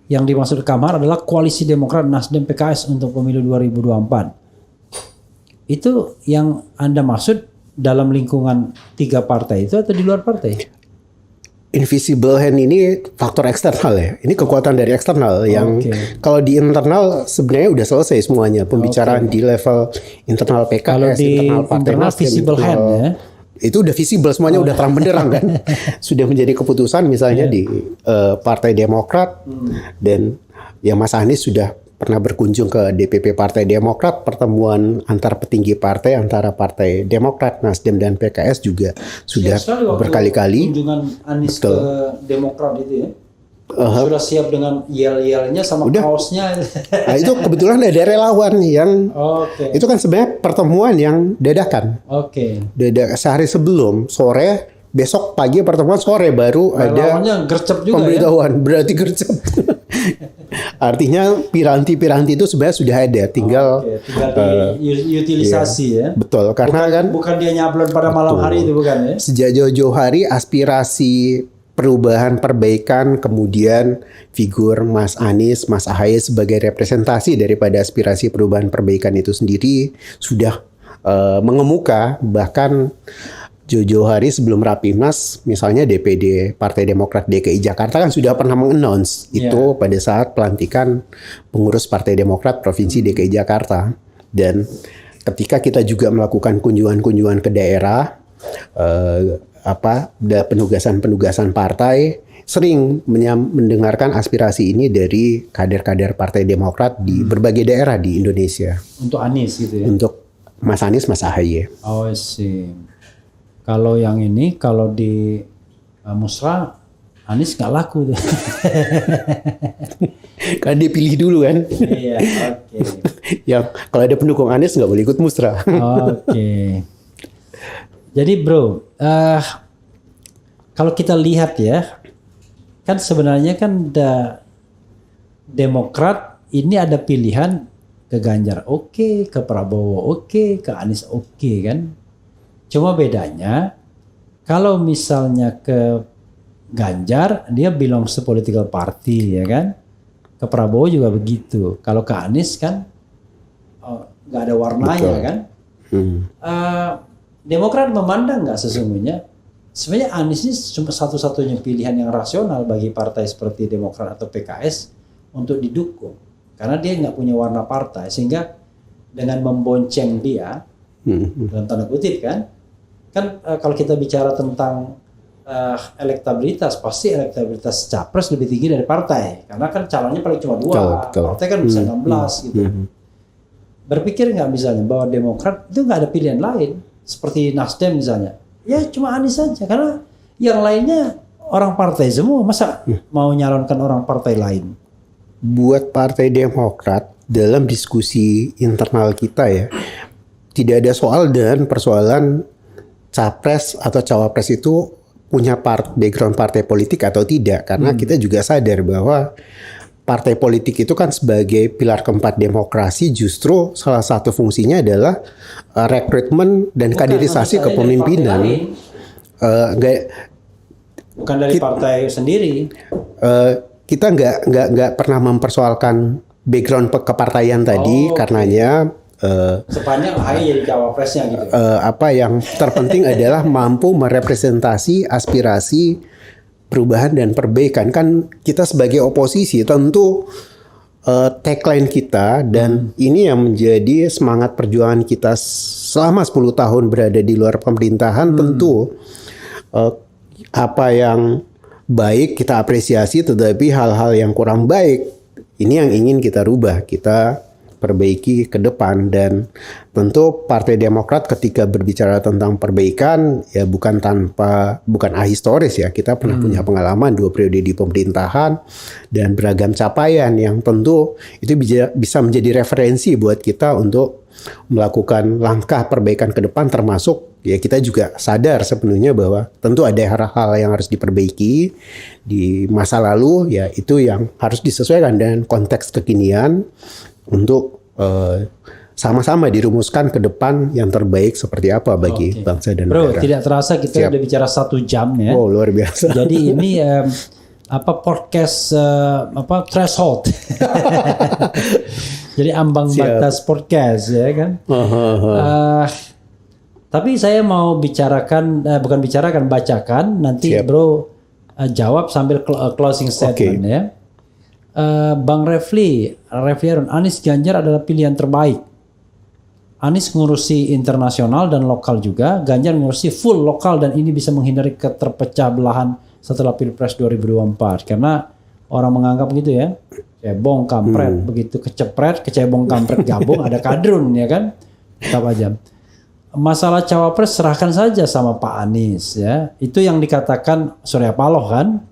[SPEAKER 2] Yang dimaksud Kamhar adalah koalisi Demokrat Nasdem PKS untuk pemilu 2024. Itu yang Anda maksud dalam lingkungan 3 partai itu atau di luar partai?
[SPEAKER 1] Invisible hand ini faktor eksternal ya. Ini kekuatan dari eksternal yang kalau di internal sebenarnya udah selesai semuanya. Pembicaraan di level internal PKS,
[SPEAKER 2] kalau di
[SPEAKER 1] internal partai
[SPEAKER 2] internal
[SPEAKER 1] Nasdem,
[SPEAKER 2] visible hand ya.
[SPEAKER 1] Itu udah visible semuanya, udah terang benderang kan. Sudah menjadi keputusan misalnya di Partai Demokrat, dan ya Mas Anies sudah pernah berkunjung ke DPP Partai Demokrat, pertemuan antar petinggi partai antara Partai Demokrat, Nasdem dan PKS juga sudah berkali-kali.
[SPEAKER 2] Kunjungan Anies ke Demokrat itu ya. Sudah siap dengan yel-yelnya sama kaosnya.
[SPEAKER 1] Nah, itu kebetulan ada relawan yang itu kan sebenarnya pertemuan yang dadakan. Sehari sebelum, sore, besok pagi pertemuan, sore baru ada
[SPEAKER 2] gercep juga
[SPEAKER 1] pemberitahuan. Berarti gercep. Artinya piranti-piranti itu sebenarnya sudah ada, tinggal
[SPEAKER 2] utilisasi ya.
[SPEAKER 1] Betul, karena
[SPEAKER 2] bukan dia nyablon pada malam hari itu, bukan ya.
[SPEAKER 1] Sejak jauh-jauh hari aspirasi perubahan, perbaikan, kemudian figur Mas Anies, Mas Ahaye sebagai representasi daripada aspirasi perubahan perbaikan itu sendiri sudah mengemuka. Bahkan jauh-jauh hari sebelum Rapimnas, misalnya DPD Partai Demokrat DKI Jakarta kan sudah pernah mengannounce itu pada saat pelantikan pengurus Partai Demokrat Provinsi DKI Jakarta. Dan ketika kita juga melakukan kunjungan-kunjungan ke daerah, penugasan-penugasan partai, sering mendengarkan aspirasi ini dari kader-kader Partai Demokrat di berbagai daerah di Indonesia.
[SPEAKER 2] Untuk Anies gitu ya?
[SPEAKER 1] Untuk Mas Anies, Mas Ahaye.
[SPEAKER 2] Oh sih. Kalau yang ini, kalau di Musra, Anies nggak laku tuh.
[SPEAKER 1] Kan dia pilih dulu kan.
[SPEAKER 2] Iya,
[SPEAKER 1] Yang kalau ada pendukung Anies nggak boleh ikut Musra.
[SPEAKER 2] Jadi bro, kalau kita lihat ya, kan sebenarnya kan Demokrat ini ada pilihan ke Ganjar ke Prabowo ke Anies kan. Cuma bedanya kalau misalnya ke Ganjar dia belongs to political party ya kan. Ke Prabowo juga begitu. Kalau ke Anies kan nggak ada warnanya kan. Demokrat memandang nggak sesungguhnya sebenarnya Anies ini cuma satu-satunya pilihan yang rasional bagi partai seperti Demokrat atau PKS untuk didukung karena dia nggak punya warna partai, sehingga dengan membonceng dia dalam tanda kutip kan kalau kita bicara tentang elektabilitas, pasti elektabilitas capres lebih tinggi dari partai karena kan calonnya paling cuma 2, partai kan bisa 16 gitu. Berpikir nggak misalnya bahwa Demokrat itu nggak ada pilihan lain seperti Nasdem misalnya, ya cuma Anies saja karena yang lainnya orang partai semua, masa mau nyalonkan orang partai lain?
[SPEAKER 1] Buat Partai Demokrat dalam diskusi internal kita ya, tidak ada soal dan persoalan capres atau cawapres itu punya background partai politik atau tidak, karena kita juga sadar bahwa partai politik itu kan sebagai pilar keempat demokrasi, justru salah satu fungsinya adalah rekrutmen dan kaderisasi kepemimpinan.
[SPEAKER 2] Bukan dari partai sendiri.
[SPEAKER 1] Kita nggak pernah mempersoalkan background kepartaian tadi, karenanya
[SPEAKER 2] sepanjang AHY jadi cawapresnya gitu.
[SPEAKER 1] Apa yang terpenting adalah mampu merepresentasi aspirasi perubahan dan perbaikan. Kan kita sebagai oposisi tentu tagline kita dan ini yang menjadi semangat perjuangan kita selama 10 tahun berada di luar pemerintahan. Tentu apa yang baik kita apresiasi, tetapi hal-hal yang kurang baik ini yang ingin kita rubah, kita perbaiki ke depan. Dan tentu Partai Demokrat ketika berbicara tentang perbaikan ya bukan ahistoris ya, kita pernah punya pengalaman 2 periode di pemerintahan dan beragam capaian yang tentu itu bisa menjadi referensi buat kita untuk melakukan langkah perbaikan ke depan, termasuk ya kita juga sadar sepenuhnya bahwa tentu ada hal-hal yang harus diperbaiki di masa lalu, ya itu yang harus disesuaikan dengan konteks kekinian untuk sama-sama dirumuskan ke depan yang terbaik seperti apa bagi bangsa dan negara.
[SPEAKER 2] Bro, tidak terasa kita udah bicara 1 jam ya.
[SPEAKER 1] Oh, luar biasa.
[SPEAKER 2] Jadi ini podcast threshold. Jadi ambang batas podcast ya kan. Tapi saya mau bacakan nanti bro jawab sambil closing statement ya. Bang Refli Harun, Anies Ganjar adalah pilihan terbaik. Anies ngurusi internasional dan lokal juga, Ganjar ngurusi full lokal, dan ini bisa menghindari keterpecah belahan setelah Pilpres 2024. Karena orang menganggap gitu ya, cebong kampret, begitu kecebong kampret gabung ada kadrun ya kan, tetap aja. Masalah cawapres serahkan saja sama Pak Anies ya, itu yang dikatakan Surya Paloh kan.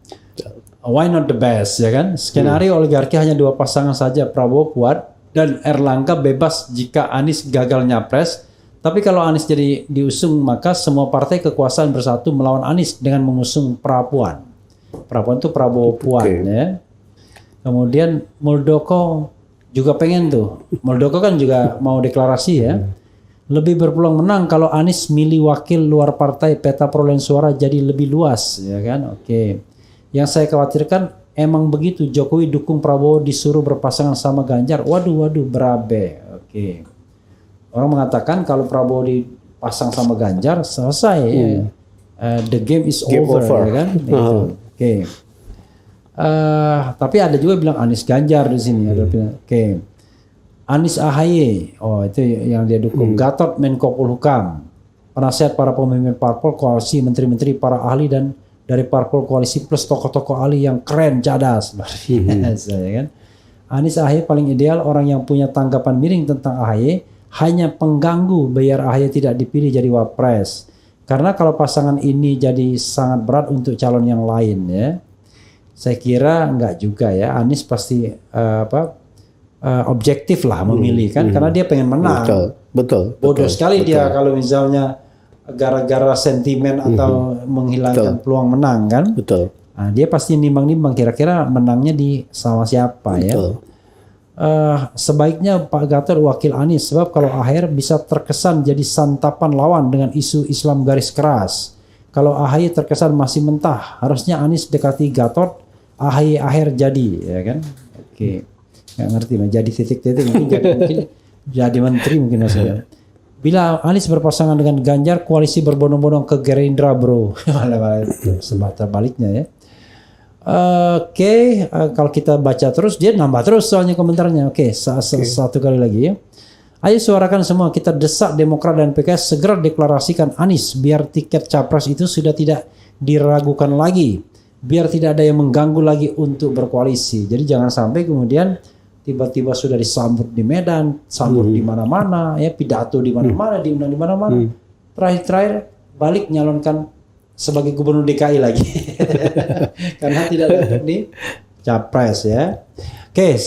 [SPEAKER 2] Why not the best ya kan? Skenario oligarki hanya 2 pasangan saja, Prabowo kuat dan Erlangga bebas jika Anies gagal nyapres. Tapi kalau Anies jadi diusung, maka semua partai kekuasaan bersatu melawan Anies dengan mengusung Prapuan. Prapuan itu Prabowo Puan ya. Kemudian Muldoko juga pengen tuh. Muldoko kan juga mau deklarasi ya. Lebih berpeluang menang kalau Anies milih wakil luar partai, peta perolehan suara jadi lebih luas ya kan. Yang saya khawatirkan emang begitu, Jokowi dukung Prabowo disuruh berpasangan sama Ganjar. Waduh berabe. Orang mengatakan kalau Prabowo dipasang sama Ganjar selesai ya. The game is over. Ya kan? Tapi ada juga bilang Anies Ganjar di sini. Ada bilang, Anies AHY, itu yang dia dukung. Gatot Menko Polhukam, penasihat para pemimpin parpol, koalisi, menteri-menteri, para ahli dan dari parpol koalisi plus tokoh-tokoh ahli yang keren, cadas, luar biasa ya kan. Anies AHY paling ideal, orang yang punya tanggapan miring tentang AHY hanya pengganggu biar AHY tidak dipilih jadi wapres. Karena kalau pasangan ini jadi sangat berat untuk calon yang lain ya. Saya kira enggak juga ya. Anies pasti objektif lah memilih kan, karena dia pengen menang. Betul. Bodoh sekali dia kalau misalnya gara-gara sentimen atau menghilangkan peluang menang kan. Nah, dia pasti nimbang-nimbang kira-kira menangnya di sama siapa ya. Sebaiknya Pak Gatot wakil Anies, sebab kalau AHY bisa terkesan jadi santapan lawan dengan isu Islam garis keras. Kalau AHY terkesan masih mentah, harusnya Anies dekati Gatot, AHY akhir jadi ya kan. Nggak ngerti, jadi titik-titik mungkin jadi menteri mungkin maksudnya. Bila Anies berpasangan dengan Ganjar, koalisi berbondong-bondong ke Gerindra bro. Malah terbaliknya ya. Oke, kalau kita baca terus dia nambah terus soalnya komentarnya. Oke, satu kali lagi ya. Ayo suarakan semua, kita desak Demokrat dan PKS segera deklarasikan Anies biar tiket capres itu sudah tidak diragukan lagi. Biar tidak ada yang mengganggu lagi untuk berkoalisi. Jadi jangan sampai kemudian tiba-tiba sudah disambut di Medan, sambut di mana-mana, ya pidato di mana-mana, diundang di mana-mana. Terakhir balik nyalonkan sebagai gubernur DKI lagi. Karena tidak dapat di capres ya. Oke,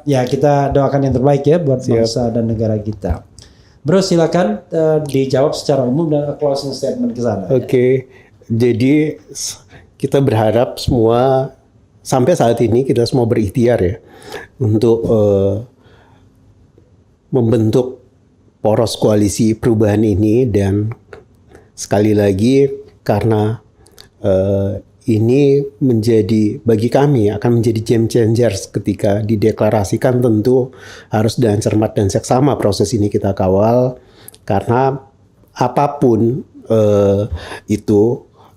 [SPEAKER 2] ya kita doakan yang terbaik ya buat bangsa dan negara kita. Bro silakan dijawab secara umum dan closing statement ke sana.
[SPEAKER 1] Oke, jadi kita berharap semua sampai saat ini kita semua berikhtiar ya untuk membentuk poros koalisi perubahan ini, dan sekali lagi karena ini menjadi bagi kami akan menjadi game changer ketika dideklarasikan. Tentu harus dengan cermat dan seksama proses ini kita kawal, karena apapun itu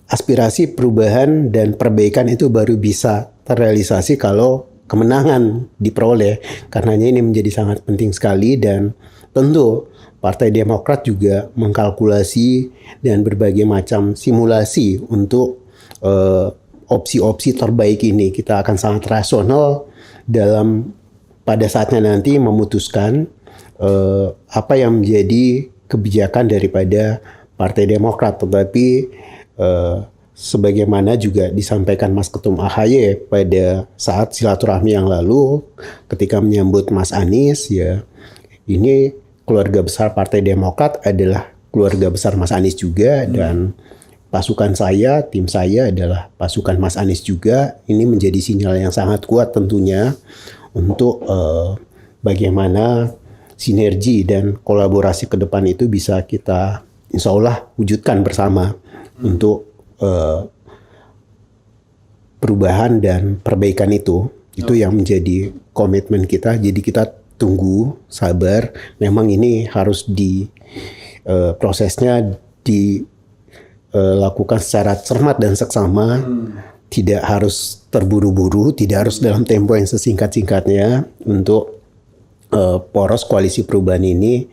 [SPEAKER 1] aspirasi perubahan dan perbaikan itu baru bisa terrealisasi kalau kemenangan diperoleh. Karenanya ini menjadi sangat penting sekali, dan tentu Partai Demokrat juga mengkalkulasi dan berbagai macam simulasi untuk opsi-opsi terbaik ini. Kita akan sangat rasional dalam pada saatnya nanti memutuskan apa yang menjadi kebijakan daripada Partai Demokrat. Tetapi sebagaimana juga disampaikan Mas Ketum AHY pada saat silaturahmi yang lalu ketika menyambut Mas Anies, ya ini keluarga besar Partai Demokrat adalah keluarga besar Mas Anies juga, dan pasukan saya, tim saya adalah pasukan Mas Anies juga. Ini menjadi sinyal yang sangat kuat tentunya untuk bagaimana sinergi dan kolaborasi ke depan itu bisa kita insya Allah wujudkan bersama untuk perubahan dan perbaikan itu. Itu yang menjadi komitmen kita. Jadi kita tunggu, sabar. Memang ini harus prosesnya dilakukan secara cermat dan seksama. Tidak harus terburu-buru, tidak harus dalam tempo yang sesingkat-singkatnya untuk poros koalisi perubahan ini.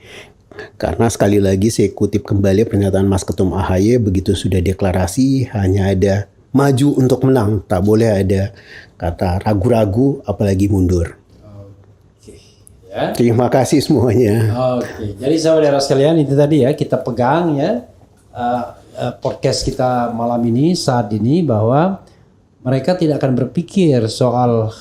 [SPEAKER 1] Karena sekali lagi saya kutip kembali pernyataan Mas Ketum AHY, begitu sudah deklarasi hanya ada maju untuk menang, tak boleh ada kata ragu-ragu apalagi mundur.
[SPEAKER 2] Oke, ya.
[SPEAKER 1] Terima kasih semuanya.
[SPEAKER 2] Oke, jadi saudara sekalian itu tadi ya kita pegang ya podcast kita malam ini saat ini, bahwa mereka tidak akan berpikir soal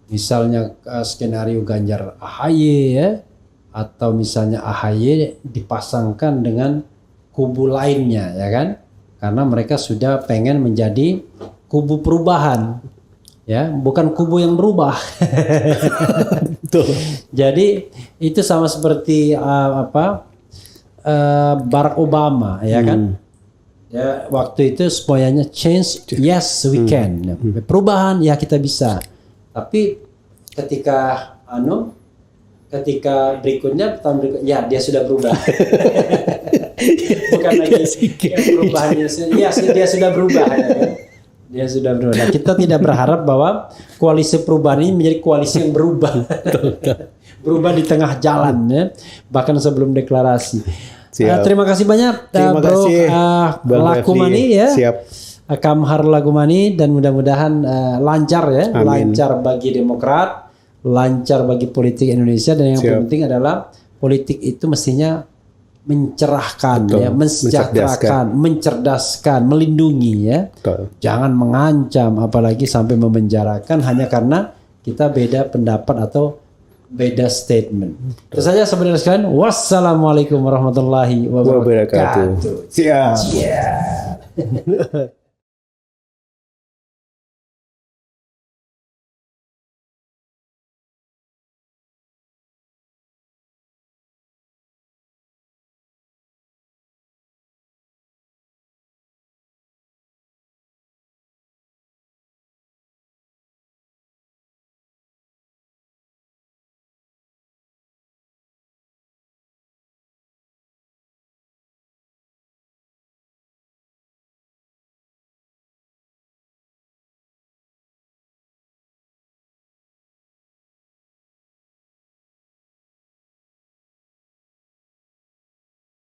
[SPEAKER 2] misalnya skenario Ganjar AHY ya, atau misalnya AHY dipasangkan dengan kubu lainnya ya kan, karena mereka sudah pengen menjadi kubu perubahan ya, bukan kubu yang berubah.
[SPEAKER 1] Betul.
[SPEAKER 2] Jadi itu sama seperti Barack Obama ya kan. Ya, waktu itu semuanya change, yes we can. Perubahan ya kita bisa. Tapi ketika berikutnya tahun berikutnya ya dia sudah berubah. Bukan lagi perubahannya. Ya dia sudah berubah ya kan? Dia sudah berubah. Nah, kita tidak berharap bahwa koalisi perubahan ini menjadi koalisi yang berubah. Berubah di tengah jalan ya, bahkan sebelum deklarasi. Terima kasih banyak Bro Lakumani ya.
[SPEAKER 1] Siap.
[SPEAKER 2] Kamhar Lakumani, dan mudah-mudahan lancar ya. Amin. Lancar bagi Demokrat, lancar bagi politik Indonesia, dan yang penting adalah politik itu mestinya mencerahkan. Betul. Ya, mensejahterakan, mencerdaskan, melindungi ya. Betul. Jangan mengancam apalagi sampai memenjarakan hanya karena kita beda pendapat atau beda statement. Itu saja saudara sekalian. Wassalamualaikum warahmatullahi wabarakatuh.
[SPEAKER 1] Siap.